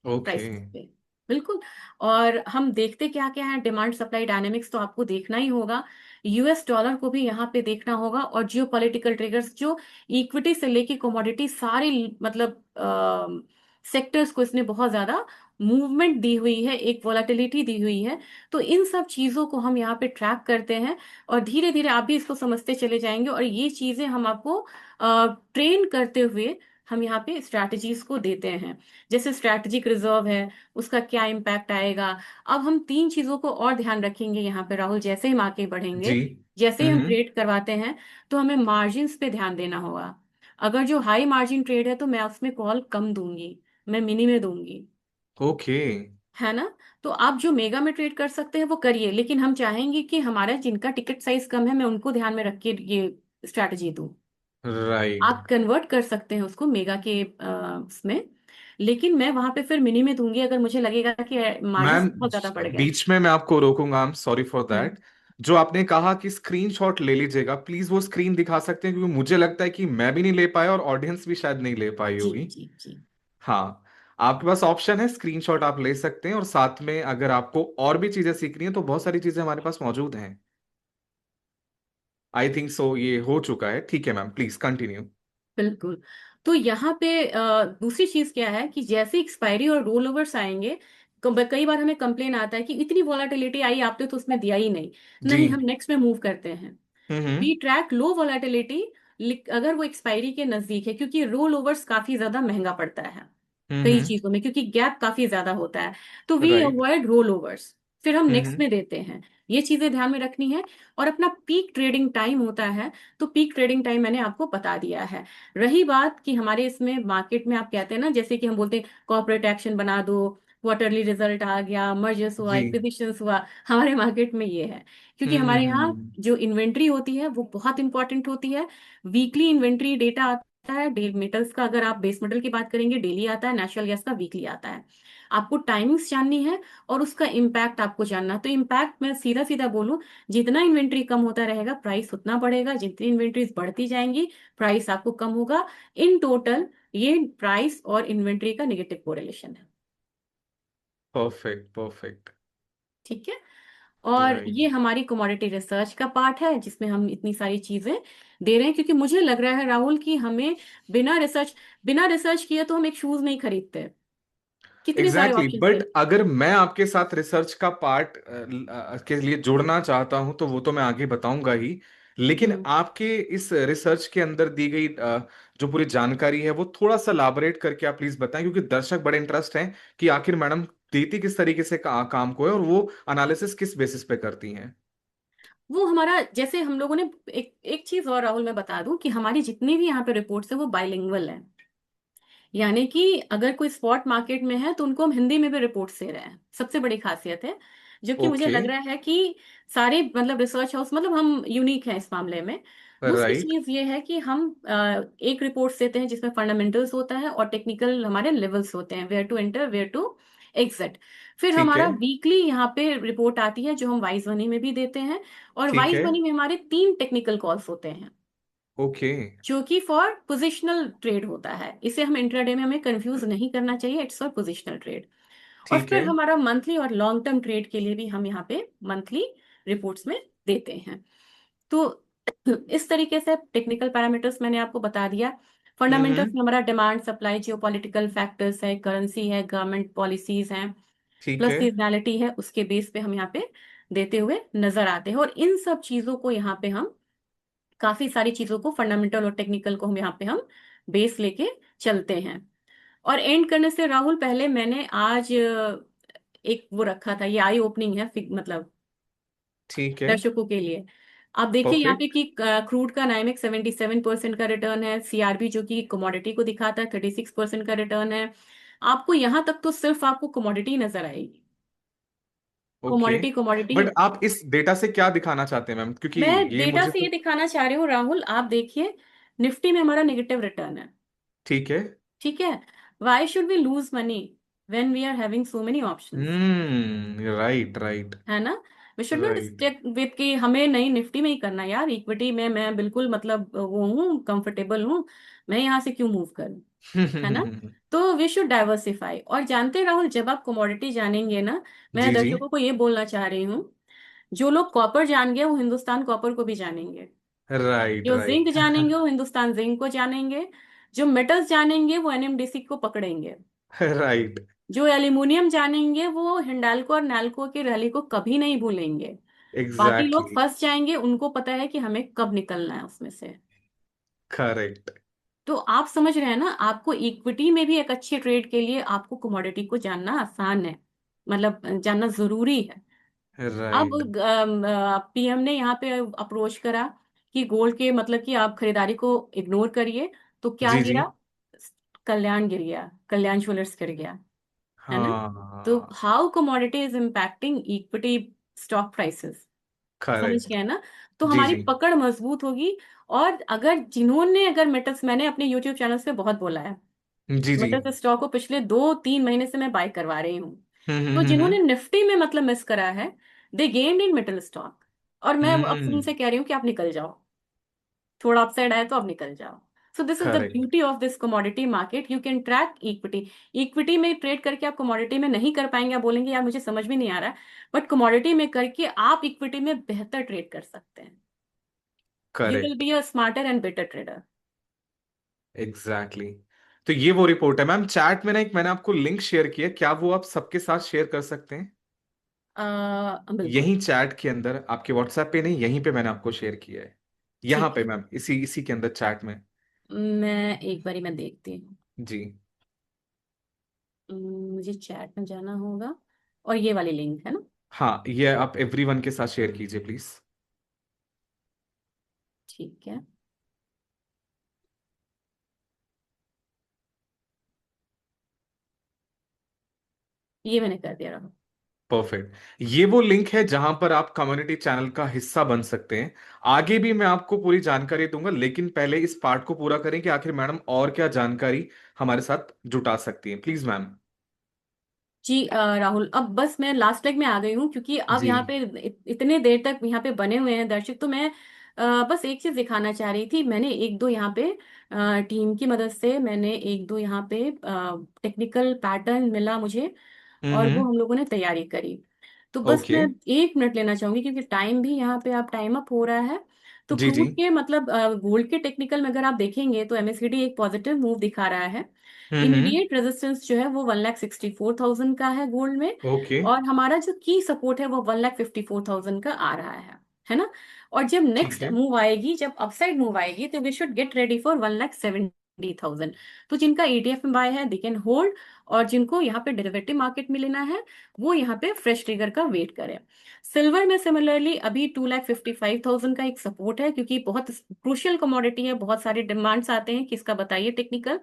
ओके। प्राइसेस पे। बिल्कुल। और हम देखते क्या क्या है, डिमांड सप्लाई डायनेमिक्स तो आपको देखना ही होगा, यूएस डॉलर को भी यहाँ पे देखना होगा, और जियो पॉलिटिकल ट्रिगर्स जो इक्विटी से लेके कमोडिटी सारे, मतलब सेक्टर्स को इसने बहुत ज्यादा मूवमेंट दी हुई है, एक वॉलेटिलिटी दी हुई है। तो इन सब चीजों को हम यहाँ पे ट्रैक करते हैं, और धीरे धीरे आप भी इसको समझते चले जाएंगे, और ये चीजें हम आपको ट्रेन करते हुए हम यहाँ पे स्ट्रैटेजीज को देते हैं। जैसे स्ट्रैटेजिक रिजर्व है, उसका क्या इम्पैक्ट आएगा। अब हम 3 चीजों को और ध्यान रखेंगे यहाँ पे राहुल, जैसे ही हम आगे बढ़ेंगे, जी। जैसे ही हम हम्म। ट्रेड करवाते हैं, तो हमें मार्जिन्स पे ध्यान देना होगा। अगर जो हाई मार्जिन ट्रेड है तो मैं उसमें कॉल कम दूंगी, मैं मिनी में दूंगी, ओके। है ना। तो आप जो मेगा में ट्रेड कर सकते हैं वो करिए, लेकिन हम चाहेंगे कि हमारा जिनका टिकट साइज कम है, मैं उनको ध्यान में रख के ये स्ट्रैटेजी दूं। राइट। आप कन्वर्ट कर सकते हैं उसको मेगा के उसमें, लेकिन मैं वहां पे फिर मिनी में दूंगी अगर मुझे लगेगा कि मार्जिन मैम, बहुत ज्यादा बढ़ गए। बीच में मैं आपको रोकूंगा, I am sorry for hmm. That. जो आपने कहा कि स्क्रीनशॉट ले लीजिएगा, प्लीज वो स्क्रीन दिखा सकते हैं, क्योंकि मुझे लगता है कि मैं भी नहीं ले पाया और ऑडियंस भी शायद नहीं ले पाई जी होगी। जी जी। हाँ, आपके पास ऑप्शन है, स्क्रीनशॉट आप ले सकते हैं, और साथ में अगर आपको और भी चीजें सीखनी है तो बहुत सारी चीजें हमारे पास मौजूद हैं। आई थिंक सो ये हो चुका है। ठीक है मैम, प्लीज कंटिन्यू। बिल्कुल। तो यहाँ पे दूसरी चीज क्या है कि जैसे एक्सपायरी और रोल ओवर्स आएंगे, कई बार हमें कंप्लेन आता है कि इतनी वॉलेटिलिटी आई, आपने तो उसमें दिया ही नहीं। जी। नहीं, हम नेक्स्ट में मूव करते हैं। हम्म। वी ट्रैक लो वॉलेटिलिटी, अगर वो एक्सपायरी के नजदीक है, क्योंकि रोल ओवर्स काफी ज्यादा महंगा पड़ता है कई हम्म। चीजों में, क्योंकि गैप काफी ज्यादा होता है। तो we right. Avoid roll overs, फिर हम नेक्स्ट हम्म। में देते हैं। ये चीजें ध्यान में रखनी है। और अपना पीक ट्रेडिंग टाइम होता है, तो पीक ट्रेडिंग टाइम मैंने आपको बता दिया है। रही बात कि हमारे इसमें मार्केट में आप कहते हैं ना, जैसे कि हम बोलते हैं कॉर्पोरेट एक्शन बना दो, क्वार्टरली रिजल्ट आ गया, मर्जर्स हुआ, जी। एक्विजिशंस हुआ, हमारे मार्केट में ये है। क्योंकि हमारे यहाँ हम्म। जो इन्वेंट्री होती है वो बहुत इंपॉर्टेंट होती है। वीकली इन्वेंट्री डेटा आता है, डे मेटल्स का अगर आप बेस मेटल की बात करेंगे डेली आता है, नेचुरल गैस का वीकली आता है। आपको टाइमिंग्स जाननी है और उसका इम्पैक्ट आपको जानना है। तो इम्पैक्ट मैं सीधा सीधा बोलूं, जितना इन्वेंट्री कम होता रहेगा प्राइस उतना बढ़ेगा, जितनी इन्वेंट्रीज बढ़ती जाएंगी प्राइस आपको कम होगा। इन टोटल ये प्राइस और इन्वेंट्री का नेगेटिव कोरिलेशन है। Perfect perfect. ठीक है। और राइट। ये हमारी कमोडिटी रिसर्च का पार्ट है, जिसमें हम इतनी सारी चीजें दे रहे हैं, क्योंकि मुझे लग रहा है राहुल कि हमें बिना रिसर्च किए तो हम एक शूज नहीं खरीदते। कितने सारे एग्जैक्टली, ऑप्शन बट है। अगर मैं आपके साथ रिसर्च का पार्ट के लिए जुड़ना चाहता हूं तो वो तो मैं आगे बताऊंगा ही। लेकिन हम्म। आपके इस रिसर्च के अंदर दी गई जो पूरी जानकारी है वो थोड़ा सा लाबरेट करके आप प्लीज बताएं, क्योंकि दर्शक बड़े इंटरेस्ट हैं कि आखिर मैडम देती किस तरीके से काम को है, और वो एनालिसिस किस बेसिस पे करती हैं। वो हमारा, जैसे हम लोगों ने, एक एक चीज और राहुल मैं बता दूं कि हमारी जितनी भी यहाँ पे रिपोर्ट्स है वो बाइलिंगुअल है। यानी कि अगर कोई स्पॉट मार्केट में है तो उनको हम हिंदी में भी रिपोर्ट्स दे रहे हैं, सबसे बड़ी खासियत है। जो कि मुझे ओके। लग रहा है कि सारे, मतलब रिसर्च हाउस, मतलब हम यूनिक हैं इस मामले में। दूसरी राइट। चीज ये है कि हम एक रिपोर्ट देते हैं जिसमें फंडामेंटल्स होता है और टेक्निकल हमारे लेवल्स होते हैं, where to enter, where to exit. फिर ठीक है। हमारा वीकली यहाँ पे रिपोर्ट आती है जो हम वाइज मनी में भी देते हैं, और ठीक वाइज है। मनी में हमारे 3 टेक्निकल कॉल्स होते हैं, ओके। जो कि फॉर पोजिशनल ट्रेड होता है। इसे हम इंट्राडे में हमें कंफ्यूज नहीं करना चाहिए, इट्स फॉर पोजिशनल ट्रेड। और ठीक फिर है। हमारा मंथली और लॉन्ग टर्म ट्रेड के लिए भी हम यहाँ पे मंथली रिपोर्ट्स में देते हैं। तो इस तरीके से टेक्निकल पैरामीटर्स मैंने आपको बता दिया। फंडामेंटल्स हम्म। में हमारा डिमांड सप्लाई, जियोपॉलिटिकल फैक्टर्स है, करेंसी है, गवर्नमेंट पॉलिसीज हैं, ठीक प्लस है। सीजनैलिटी है, उसके बेस पे हम यहाँ पे देते हुए नजर आते हैं। और इन सब चीजों को यहाँ पे हम, काफी सारी चीजों को, फंडामेंटल और टेक्निकल को हम यहाँ पे हम बेस लेके चलते हैं। और एंड करने से राहुल, पहले मैंने आज एक वो रखा था, ये आई ओपनिंग है, मतलब ठीक है। दर्शकों के लिए। आप देखिए यहाँ पे परफेक्ट। कि क्रूड का नाइमेक 77% का रिटर्न है, सीआरबी जो कि कमोडिटी को दिखाता है 36% का रिटर्न है, आपको यहां तक तो सिर्फ आपको कमोडिटी नजर आएगी, ओके। Commodity commodity. बट आप इस डेटा से क्या दिखाना चाहते हैं मैम, क्योंकि मैं ये डेटा मुझे से ये तो। दिखाना चाह रही हूँ राहुल, आप देखिए निफ्टी में हमारा नेगेटिव रिटर्न है। ठीक है। ठीक है। Why should we lose money when we are having so many options? Right right है ना? We should not right. Stick with कि हमें नहीं निफ्टी में ही करना यार, इक्विटी में मैं बिल्कुल मतलब वो हूँ, कंफर्टेबल हूँ, मैं यहाँ से क्यों मूव करूँ? है ना? तो वी शुड डाइवर्सिफाई। और जानते हैं राहुल, जब आप कमोडिटी जानेंगे ना, मैं जी जी। दर्शकों को ये बोलना चाह रही हूँ, जो लोग कॉपर जान गए वो हिंदुस्तान कॉपर को भी जानेंगे, राइट जो जिंक राइट जानेंगे वो हिंदुस्तान जिंक को जानेंगे, जो मेटल्स जानेंगे वो एनएमडीसी को पकड़ेंगे, राइट। जो एल्यूमिनियम जानेंगे वो हिंडाल्को और नाल्को की रैली को कभी नहीं भूलेंगे। बाकी लोग एग्जैक्टली। फंस जाएंगे, उनको पता है कि हमें कब निकलना है उसमें से। करेक्ट। तो आप समझ रहे हैं ना, आपको इक्विटी में भी एक अच्छे ट्रेड के लिए आपको कमोडिटी को जानना आसान है, मतलब जानना जरूरी है। अब राइट। पीएम ने यहाँ पे अप्रोच करा कि गोल्ड के मतलब कि आप खरीदारी को इग्नोर करिए, तो क्या जी जी। गिरा? कल्याण गिर गया, कल्याण ज्वेलर्स गिर गया। है ना? तो हाँ। How commodity is impacting equity stock prices, समझ करेक्ट। गए ना? तो जी हमारी जी। पकड़ मजबूत होगी। और अगर मेटल्स, मैंने अपने यूट्यूब चैनल पे बहुत बोला है, जी जी। मेटल्स स्टॉक को पिछले 2-3 महीने से मैं बाय करवा रही हूँ। तो हम्म। जिन्होंने निफ्टी में मतलब मिस करा है, दे गेम्ड इन मेटल स्टॉक। और मैं अब हम्म। उनसे कह रही हूँ कि आप निकल जाओ, थोड़ा अपसाइड आए तो आप निकल जाओ। So this is the correct. Beauty of this commodity market, you can track equity. Equity में ट्रेड करके आप कमोडिटी में नहीं कर पाएंगे, आप बोलेंगे यार मुझे समझ भी नहीं आ रहा है, बट कमोडिटी में करके आप इक्विटी में बेहतर ट्रेड कर सकते हैं। You will correct. Be a smarter and better trader. Exactly. तो ये वो रिपोर्ट है मैम, चैट में ना एक मैंने आपको लिंक शेयर किया, क्या वो आप सबके साथ शेयर कर सकते हैं? बिल्कुल। यहीं चैट के अंदर, आपके व्हाट्सएप पे नहीं, यहीं पे मैंने आपको शेयर किया है। यहाँ ठीक पे है, मैम, इसी इसी के अंदर चैट में। मैं एक बारी मैं देखती हूँ। जी। मुझे चैट में जाना होगा, और ये वाली लिंक है ना? हाँ, ये आप एवरीवन के साथ शेयर कीजिए प्लीज। ठीक है, ये मैंने कर दिया रहा। परफेक्ट। ये वो लिंक है जहां पर आप कम्युनिटी चैनल का हिस्सा बन सकते हैं। आगे भी मैं आपको पूरी जानकारी दूंगा, लेकिन पहले इस पार्ट को पूरा करें कि आखिर मैडम और क्या जानकारी हमारे साथ जुटा सकती हैं, प्लीज मैम। जी राहुल, अब बस मैं लास्ट लेग में आ गई हूँ, क्योंकि अब जी। यहाँ पे इतने देर तक यहाँ पे बने हुए हैं दर्शक, तो मैं बस एक चीज दिखाना चाह रही थी। मैंने एक दो यहाँ पे टीम की मदद से मैंने एक दो यहाँ पे टेक्निकल पैटर्न मिला मुझे, और वो हम्म। हम लोगों ने तैयारी करी। तो बस ओके। मैं 1 मिनट लेना चाहूंगी, क्योंकि टाइम भी यहाँ पे आप टाइम अप हो रहा है। तो जी जी। क्रूड के मतलब गोल्ड के टेक्निकल में अगर आप देखेंगे तो एमएससीडी एक पॉजिटिव मूव दिखा रहा है। हम्म। इमीडिएट रेजिस्टेंस जो है वो 1,64,000 का है गोल्ड में। ओके। और हमारा जो की सपोर्ट है वो 1,54,000 का आ रहा है ना? और जब ठीक नेक्स्ट है। मूव आएगी, जब अपसाइड मूव आएगी, तो we should get ready for 1,70,000। तो जिनका ईटीएफ में बाय है दे कैन होल्ड, और जिनको यहाँ पे डेरिवेटिव मार्केट में लेना है वो यहाँ पे फ्रेश ट्रिगर का वेट करें। सिल्वर में सिमिलरली अभी 2,55,000 का एक सपोर्ट है, क्योंकि बहुत क्रूशियल कमोडिटी है, बहुत सारे डिमांड्स आते हैं, किसका बताइए टेक्निकल।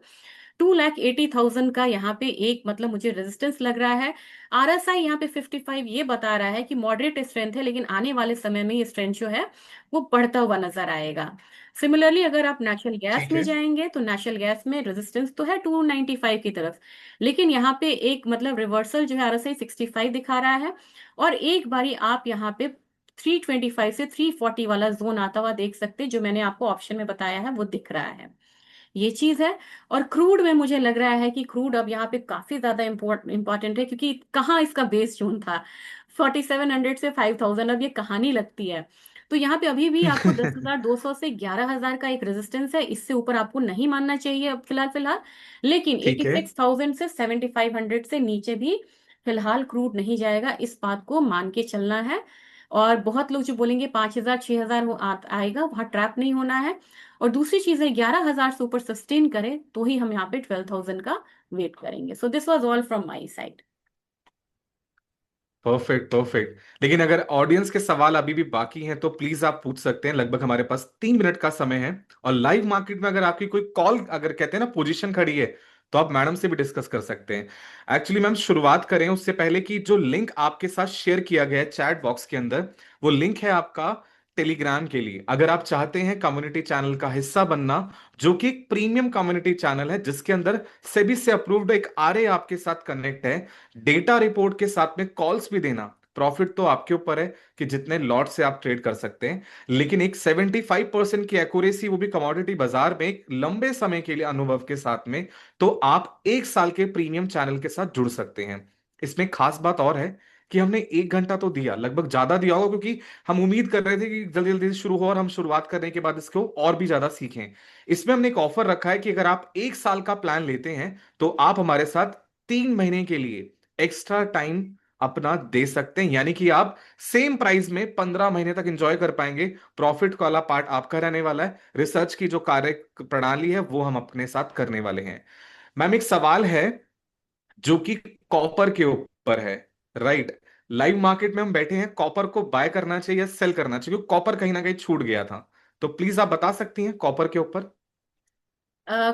2,80,000 का यहाँ पे एक मतलब मुझे रेजिस्टेंस लग रहा है। आरएसआई यहाँ पे 55 ये बता रहा है कि मॉडरेट स्ट्रेंथ है, लेकिन आने वाले समय में ये स्ट्रेंथ जो है वो बढ़ता हुआ नजर आएगा। सिमिलरली अगर आप नेचुरल गैस ठीक में है। जाएंगे तो नेचुरल गैस में रेजिस्टेंस तो है 295 की तरफ, लेकिन यहाँ पे एक मतलब रिवर्सल जो है आरएसआई 65 दिखा रहा है। और एक बारी आप यहाँ पे 325 से 340 वाला जोन आता हुआ देख सकते हैं, जो मैंने आपको ऑप्शन में बताया है वो दिख रहा है। ये चीज है। और क्रूड में मुझे लग रहा है कि क्रूड अब यहाँ पे काफी ज्यादा इंपॉर्टेंट है, क्योंकि कहाँ इसका बेस जोन था, 4,700 से 5,000, अब ये कहानी लगती है। तो यहाँ पे अभी भी आपको 10,200 से 11,000 का एक रेजिस्टेंस है, इससे ऊपर आपको नहीं मानना चाहिए अब फिलहाल फिलहाल। लेकिन ठीक है। 86,000 से 7,500 से नीचे भी फिलहाल क्रूड नहीं जाएगा, इस बात को मान के चलना है। और बहुत लोग जो बोलेंगे 5,000 6,000 आएगा, वहां ट्रैप नहीं होना है। और दूसरी चीज है 11,000 से ऊपर सस्टेन करे तो ही हम यहाँ पे 12,000 का वेट करेंगे। So this was all from my side. Perfect perfect. लेकिन अगर ऑडियंस के सवाल अभी भी बाकी हैं तो प्लीज आप पूछ सकते हैं, लगभग हमारे पास 3 मिनट का समय है। और लाइव मार्केट में अगर आपकी कोई कॉल, अगर कहते हैं ना पोजीशन खड़ी है, तो आप मैडम से भी डिस्कस कर सकते हैं। एक्चुअली मैम शुरुआत करें उससे पहले कि जो लिंक आपके साथ शेयर किया गया है चैट बॉक्स के अंदर, वो लिंक है आपका टेलीग्राम के लिए। अगर आप चाहते हैं कम्युनिटी चैनल का हिस्सा बनना, जो कि एक प्रीमियम कम्युनिटी चैनल है जिसके अंदर सेबी से अप्रूव्ड एक आरए आपके साथ कनेक्ट है, डेटा रिपोर्ट के साथ में कॉल्स भी देना, प्रॉफिट तो आपके ऊपर है कि जितने लॉट से आप ट्रेड कर सकते हैं, लेकिन एक 75% की एक्यूरेसी, वो भी कमोडिटी बाजार में एक लंबे समय के लिए अनुभव के साथ में, तो आप 1 साल के प्रीमियम चैनल के साथ जुड़ सकते हैं। इसमें खास बात और है कि हमने 1 घंटा तो दिया, लगभग ज्यादा दिया होगा, क्योंकि हम उम्मीद कर रहे थे कि जल्दी जल्दी शुरू हो और हम शुरुआत करने के बाद इसको और भी ज्यादा सीखें। इसमें हमने एक ऑफर रखा है कि अगर आप 1 साल का प्लान लेते हैं तो आप हमारे साथ 3 महीने के लिए एक्स्ट्रा टाइम अपना दे सकते हैं, यानी कि आप सेम प्राइस में 15 महीने तक एंजॉय कर पाएंगे। प्रॉफिट वाला पार्ट आपका रहने वाला है, रिसर्च की जो कार्य प्रणाली है वो हम अपने साथ करने वाले हैं। मैम एक सवाल है जो कि कॉपर के ऊपर है, राइट? लाइव मार्केट में हम बैठे हैं, कॉपर को बाय करना चाहिए या सेल करना चाहिए, क्योंकि कॉपर कहीं ना कहीं छूट गया था। तो प्लीज आप बता सकती हैं कॉपर के ऊपर।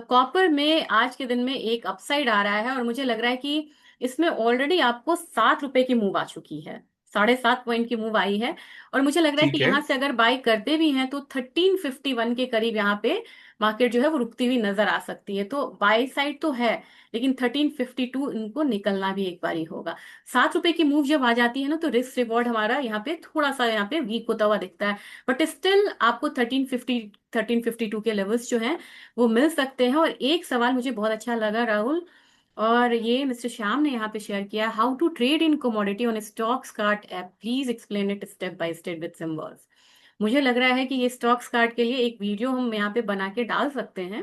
कॉपर में आज के दिन में एक अपसाइड आ रहा है और मुझे लग रहा है कि इसमें ऑलरेडी आपको 7 रुपए की मूव आ चुकी है, 7.5 पॉइंट की मूव आई है। और मुझे लग रहा है कि ठीक है। यहाँ से अगर बाई करते भी हैं तो 1351 के करीब यहाँ पे मार्केट जो है वो रुकती हुई नजर आ सकती है। तो बाई साइड तो है, लेकिन 1352 इनको निकलना भी एक बार ही होगा। 7 रुपए की मूव जब आ जाती है ना, तो रिस्क रिवॉर्ड हमारा यहाँ पे थोड़ा सा यहाँ पे वीक होता हुआ दिखता है। बट स्टिल आपको 1352 के लेवल्स जो हैं वो मिल सकते हैं। और एक सवाल मुझे बहुत अच्छा लगा राहुल, और ये मिस्टर श्याम ने यहाँ पे शेयर किया, how to trade in commodity on Stoxkart app, please explain it step by step with symbols. मुझे लग रहा है कि ये स्टॉक्स कार्ट के लिए एक वीडियो हम यहाँ पे बना के डाल सकते हैं,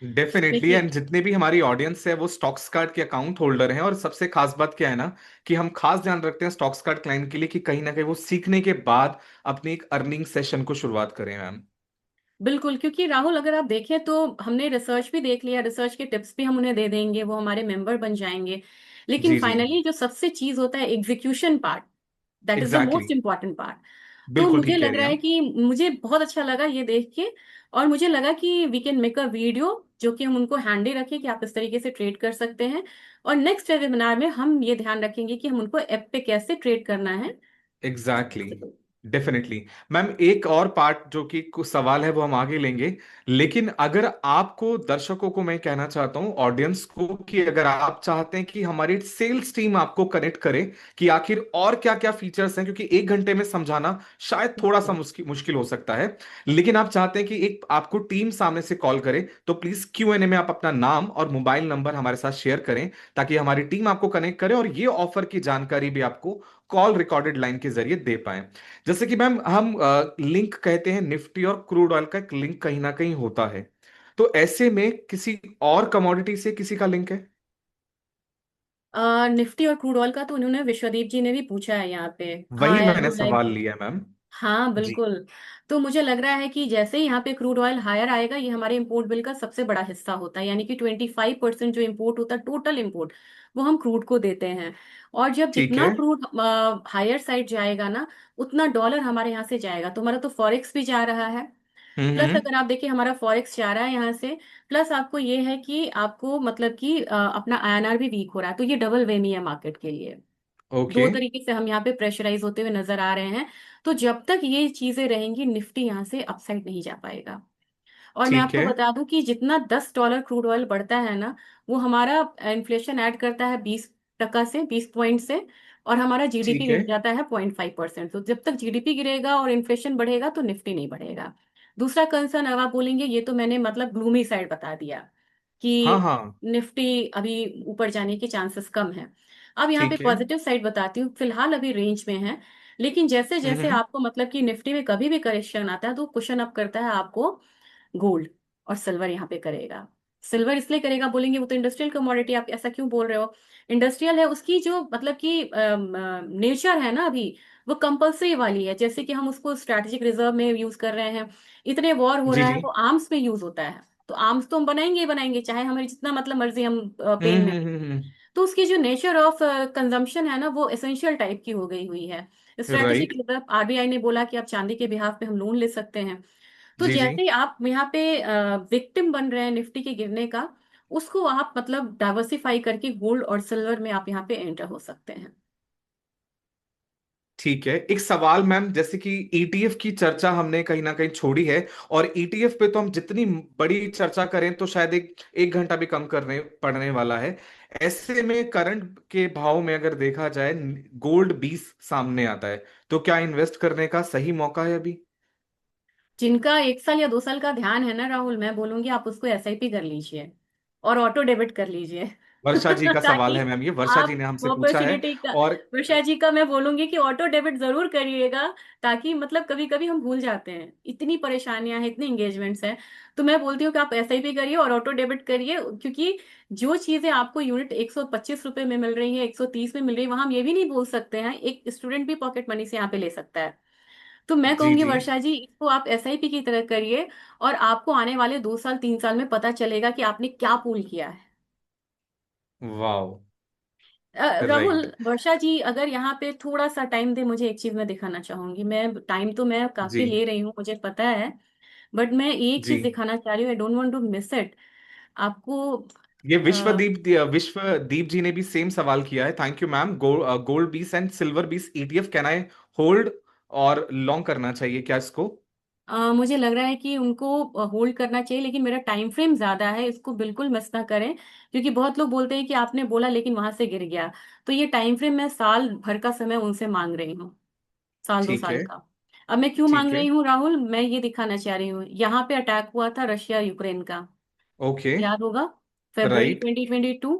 जिसमें डेफिनेटली, कि एंड जितने भी हमारी ऑडियंस है वो स्टॉक्स कार्ड के अकाउंट होल्डर हैं। और सबसे खास बात क्या है ना, कि हम खास ध्यान रखते हैं स्टॉक्स कार्ड क्लाइंट के लिए कि कहीं ना कहीं वो सीखने के बाद अपनी एक अर्निंग सेशन को शुरुआत करें मैम। बिल्कुल। क्योंकि राहुल अगर आप देखें तो हमने रिसर्च भी देख लिया, रिसर्च के टिप्स भी हम उन्हें दे देंगे, वो हमारे मेंबर बन जाएंगे, लेकिन जी जी। फाइनली जो सबसे चीज होता है execution part, that is the exactly most exactly. Important part. तो बिल्कुल मुझे ठीक कह लग रही रहा हैं है आप। कि मुझे बहुत अच्छा लगा ये देख के, और मुझे लगा कि we can make a video जो कि हम उनको हैंडी रखें कि आप इस तरीके से ट्रेड कर सकते हैं। और नेक्स्ट वेबिनार में हम ये ध्यान रखेंगे कि हम उनको ऐप पे कैसे ट्रेड करना है। एग्जैक्टली। डेफिनेटली। मैम एक और पार्ट जो कि कुछ सवाल है वो हम आगे लेंगे, लेकिन अगर आपको, दर्शकों को मैं कहना चाहता हूं, ऑडियंस को, कि अगर आप चाहते हैं कि हमारी सेल्स टीम आपको कनेक्ट करे कि आखिर और क्या क्या फीचर्स हैं, क्योंकि 1 घंटे में समझाना शायद थोड़ा सा मुश्किल मुश्किल हो सकता है, लेकिन आप चाहते हैं कि एक आपको टीम सामने से कॉल करे, तो प्लीज क्यूएनए में आप अपना नाम और मोबाइल नंबर हमारे साथ शेयर करें, ताकि हमारी टीम आपको कनेक्ट करे और ये ऑफर की जानकारी भी आपको कॉल रिकॉर्डेड लाइन के जरिए दे पाए। जैसे कि मैम हम लिंक कहते हैं, निफ्टी और क्रूड ऑयल का एक लिंक कहीं ना कहीं होता है, तो ऐसे में किसी और कमोडिटी से किसी का लिंक है? निफ्टी और क्रूड ऑयल का तो उन्होंने, विश्वदीप जी ने भी पूछा है यहाँ पे, वही हाई मैंने वुड लाइक। सवाल लिया मैम। हाँ जी। बिल्कुल। तो मुझे लग रहा है कि जैसे ही यहाँ पे क्रूड ऑयल हायर आएगा, ये हमारे इंपोर्ट बिल का सबसे बड़ा हिस्सा होता है, यानी कि 25% जो इंपोर्ट होता है, टोटल इंपोर्ट, वो हम क्रूड को देते हैं। और जब ठीक जितना है। क्रूड हायर साइड जाएगा ना, उतना डॉलर हमारे यहाँ से जाएगा, तो हमारा तो फॉरेक्स भी जा रहा है। प्लस हम्म। अगर आप देखिए हमारा फॉरेक्स जा रहा है यहाँ से, प्लस आपको ये है कि आपको मतलब कि अपना आईएनआर भी वीक हो रहा है, तो ये डबल वेमी है मार्केट के लिए। ओके। दो तरीके से हम यहाँ पे प्रेशराइज होते हुए नजर आ रहे हैं। तो जब तक ये चीजें रहेंगी, निफ्टी यहाँ से अपसाइड नहीं जा पाएगा। और मैं ठीक आपको है। बता दूं कि जितना $10 क्रूड ऑयल बढ़ता है ना, वो हमारा इन्फ्लेशन ऐड करता है 20% से, 20 पॉइंट से, और हमारा जीडीपी ठीक है। गिर जाता है 0.5%। तो जब तक जीडीपी गिरेगा और इन्फ्लेशन बढ़ेगा तो निफ्टी नहीं बढ़ेगा। दूसरा कंसर्न, अब आप बोलेंगे ये तो मैंने मतलब ग्लूमी साइड बता दिया हाँ कि हाँ। निफ्टी अभी ऊपर जाने के चांसेस कम है। अब यहाँ पे ठीक है। पॉजिटिव साइड बताती हूँ, फिलहाल अभी रेंज में है, लेकिन जैसे जैसे हम्म। आपको मतलब कि निफ्टी में कभी भी करेक्शन आता है तो कुशन अप करता है आपको गोल्ड और सिल्वर यहाँ पे करेगा। सिल्वर इसलिए करेगा, बोलेंगे वो तो इंडस्ट्रियल कमोडिटी, आप ऐसा क्यों बोल रहे हो? इंडस्ट्रियल है, उसकी जो मतलब कि नेचर है ना अभी, वो कंपल्सरी वाली है। जैसे कि हम उसको स्ट्रैटेजिक रिजर्व में यूज कर रहे हैं, इतने वॉर हो जी रहा जी। है तो आर्म्स में यूज होता है। तो आर्म्स तो हम बनाएंगे ही बनाएंगे, चाहे हमारी जितना मतलब मर्जी हम पेन में। हम्म। तो उसकी जो नेचर ऑफ कंजम्पशन है ना, वो एसेंशियल टाइप की हो गई हुई है। Strategic right. रिजर्व, आरबीआई ने बोला कि आप चांदी के बिहाफ पे हम लोन ले सकते हैं। तो जी जी। जैसे ही आप यहाँ पे विक्टिम बन रहे हैं निफ्टी के गिरने का, उसको आप मतलब डाइवर्सिफाई करके गोल्ड और सिल्वर में आप यहाँ पे एंटर हो सकते हैं। ठीक है, एक सवाल मैम, जैसे कि ईटीएफ की चर्चा हमने कहीं ना कहीं छोड़ी है, और ईटीएफ पे तो हम जितनी बड़ी चर्चा करें तो शायद एक घंटा भी कम करने पड़ने वाला है। ऐसे में करंट के भाव में अगर देखा जाए, गोल्ड 20 सामने आता है, तो क्या इन्वेस्ट करने का सही मौका है अभी? जिनका 1 साल या 2 साल का ध्यान है ना राहुल, मैं बोलूंगी आप उसको एसआईपी कर लीजिए और ऑटो डेबिट कर लीजिए। वर्षा जी का सवाल है ताकि मैम, ये वर्षा जी आप ने हमसे पूछा है। अपॉर्चुनिटी का, और वर्षा जी का मैं बोलूंगी कि ऑटो डेबिट जरूर करिएगा। ताकि मतलब कभी कभी हम भूल जाते हैं, इतनी परेशानियां हैं, इतने एंगेजमेंट्स हैं। तो मैं बोलती हूँ कि आप एसआईपी करिए और ऑटो डेबिट करिए, क्योंकि जो चीजें आपको यूनिट 125 रुपए में मिल रही है, 130 में मिल रही है, वहां हम ये भी नहीं बोल सकते हैं एक स्टूडेंट भी पॉकेट मनी से यहाँ पे ले सकता है। तो मैं जी कहूंगी जी। वर्षा जी, इसको आप एसआईपी की तरह करिए। और आपको आने वाले 2 साल 3 साल में पता चलेगा कि आपने क्या पूल किया है। वाह। राहुल, राइट। वर्षा जी अगर यहाँ पे थोड़ा सा टाइम दे, मुझे एक चीज मैं दिखाना चाहूंगी। मैं टाइम तो मैं जी काफी ले रही हूँ, मुझे पता है। बट मैं एक जी। चीज दिखाना चाह रही हूँ, I don't want to miss it आपको। ये विश्वदीप जी ने भी सेम सवाल किया है। Thank you ma'am. गोल्ड बीस एंड सिल्वर बीस ईटीएफ कैन आई होल्ड और लॉन्ग करना चाहिए क्या इसको? मुझे लग रहा है कि उनको होल्ड करना चाहिए, लेकिन मेरा टाइम फ्रेम ज्यादा है, इसको बिल्कुल मिस ना करें। क्योंकि बहुत लोग बोलते हैं कि आपने बोला लेकिन वहां से गिर गया। तो ये टाइम फ्रेम मैं साल भर का समय उनसे मांग रही हूँ, साल दो ठीक साल है। का। अब मैं क्यों मांग ठीक है। रही हूँ राहुल, मैं ये दिखाना चाह रही हूँ। यहाँ पे अटैक हुआ था रशिया यूक्रेन का, ओके। याद होगा, February राइट। 2022।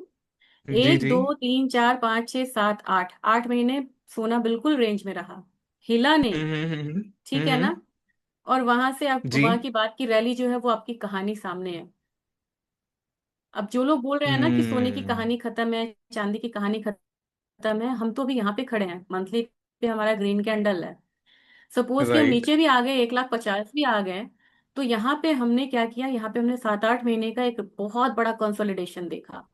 जी एक जी। दो तीन चार पाँच छः सात आठ, 8 महीने सोना बिल्कुल रेंज में रहा, हिला नहीं। ठीक है ना। हम्म। और वहां से आप जी। वहां की बात की रैली जो है वो आपकी कहानी सामने है। अब जो लोग बोल रहे हैं ना कि सोने की हम्म। कहानी खत्म है, चांदी की कहानी खत्म है, हम तो भी यहाँ पे खड़े हैं, मंथली पे हमारा ग्रीन कैंडल है। सपोज कि हम राइट। नीचे भी आ गए, 1,50,000 भी आ गए, तो यहाँ पे हमने क्या किया, यहाँ पे हमने 7-8 महीने का एक बहुत बड़ा कंसोलिडेशन देखा।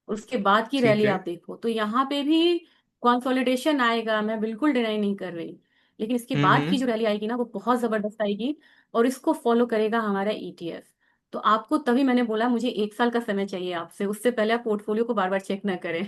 उसके बाद की ठीक रैली है। आप देखो तो यहाँ पे भी कंसोलिडेशन आएगा, मैं बिल्कुल डिनाई नहीं कर रही। लेकिन इसके बाद की हम्म। जो रैली आएगी ना वो बहुत जबरदस्त आएगी। और इसको फॉलो करेगा हमारा ईटीएफ। तो आपको तभी मैंने बोला मुझे 1 साल का समय चाहिए आपसे, उससे पहले आप पोर्टफोलियो को बार बार चेक ना करें।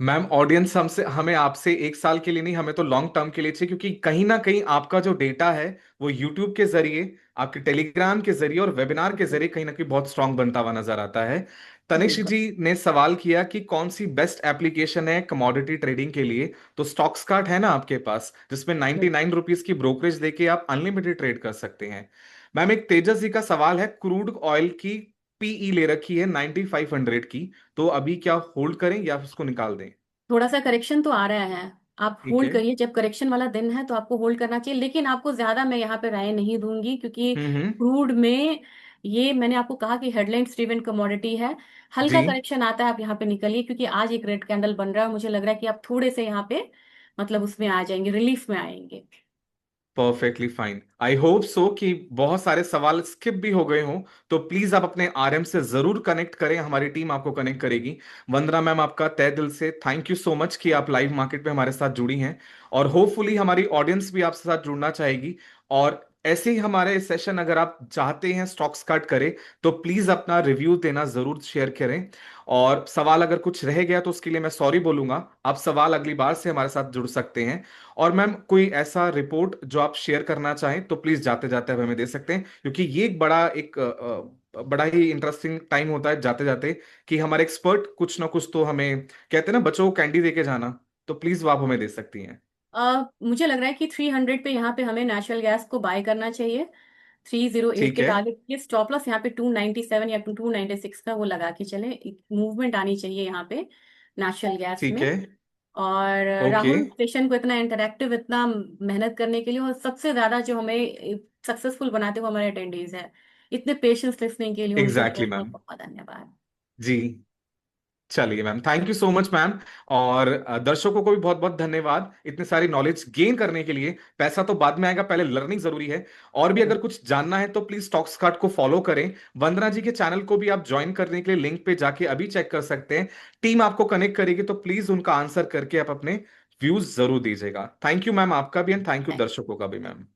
मैम, ऑडियंस हमसे हमें आपसे एक साल के लिए नहीं, हमें तो लॉन्ग टर्म के लिए चाहिए, क्योंकि कहीं ना कहीं आपका जो डेटा है वो यूट्यूब के जरिए, आपके टेलीग्राम के जरिए और वेबिनार के जरिए कहीं ना कहीं बहुत स्ट्रांग बनता हुआ नजर आता है। तनिष बिल्कुल। जी ने सवाल किया कि कौन सी बेस्ट एप्लीकेशन है कमोडिटी ट्रेडिंग के लिए। तो स्टॉक्स कार्ट है ना आपके पास, जिसमें ₹99 की ब्रोकरेज देके आप अनलिमिटेड ट्रेड कर सकते हैं। मैम, एक तेजस जी का सवाल है, क्रूड ऑयल की पीई ले रखी है 9500 की, तो अभी क्या होल्ड करें या उसको निकाल दें? थोड़ा सा करेक्शन तो आ रहा है, आप ठीक होल्ड है। करिए, जब करेक्शन वाला दिन है तो आपको होल्ड करना चाहिए। लेकिन आपको ज्यादा मैं यहाँ पे राय नहीं दूंगी, क्योंकि हम्म। क्रूड में ये मैंने आपको कहा कि हेडलाइन ड्रिवन कमोडिटी है। जी। हल्का करेक्शन आता है, आप यहाँ पे निकलिए, क्योंकि आज एक रेड कैंडल बन रहा है, मुझे लग रहा है कि आप थोड़े से यहाँ पे मतलब उसमें आ जाएंगे, रिलीफ में आएंगे। Perfectly fine, I hope so कि बहुत सारे सवाल स्किप भी हो गए हों। तो प्लीज आप अपने आरएम से जरूर कनेक्ट करें, हमारी टीम आपको कनेक्ट करेगी। वंदना मैम, आपका तहे दिल से थैंक यू सो मच कि आप लाइव मार्केट पे हमारे साथ जुड़ी हैं, और होपफुली हमारी ऑडियंस भी आपके साथ जुड़ना चाहेगी। और ऐसे ही हमारे सेशन अगर आप चाहते हैं स्टॉक्स कट करें, तो प्लीज अपना रिव्यू देना जरूर शेयर करें। और सवाल अगर कुछ रह गया तो उसके लिए मैं सॉरी बोलूंगा, आप सवाल अगली बार से हमारे साथ जुड़ सकते हैं। और मैम, कोई ऐसा रिपोर्ट जो आप शेयर करना चाहें तो प्लीज जाते जाते आप हमें दे सकते हैं, क्योंकि ये एक बड़ा ही इंटरेस्टिंग टाइम होता है जाते जाते, कि हमारे एक्सपर्ट कुछ ना कुछ तो हमें कहते हैं ना, बच्चों को कैंडी दे के जाना। तो प्लीज वो आप हमें दे सकती हैं। मुझे लग रहा है कि 300 पे यहाँ पे हमें नेचुरल गैस को बाय करना चाहिए। 308 ठीक के है। टारगेट के स्टॉप लॉस यहाँ पे 297 या 296 का वो लगा के चले, मूवमेंट आनी चाहिए यहाँ पे नेचुरल गैस ठीक में। है। और ओके। राहुल, सेशन को इतना इंटरैक्टिव, इतना मेहनत करने के लिए, और सबसे ज्यादा जो हमें सक्सेसफुल बनाते हुए हमारे अटेंडेes है, इतने पेशेंस लिसनिंग के लिए उनको एग्जैक्टली बहुत बहुत मैम। बहुत धन्यवाद। जी। चलिए ma'am, thank you so much ma'am. और दर्शकों को भी बहुत बहुत धन्यवाद इतने सारी नॉलेज गेन करने के लिए। पैसा तो बाद में आएगा, पहले लर्निंग जरूरी है। और भी अगर कुछ जानना है तो प्लीज स्टॉक्स कार्ड को फॉलो करें। वंदना जी के चैनल को भी आप ज्वाइन करने के लिए लिंक पे जाके अभी चेक कर सकते हैं। टीम आपको कनेक्ट करेगी, तो प्लीज उनका आंसर करके आप अपने व्यूज जरूर दीजिएगा। थैंक यू मैम, आपका भी, एंड थैंक यू थैंक दर्शकों का भी मैम।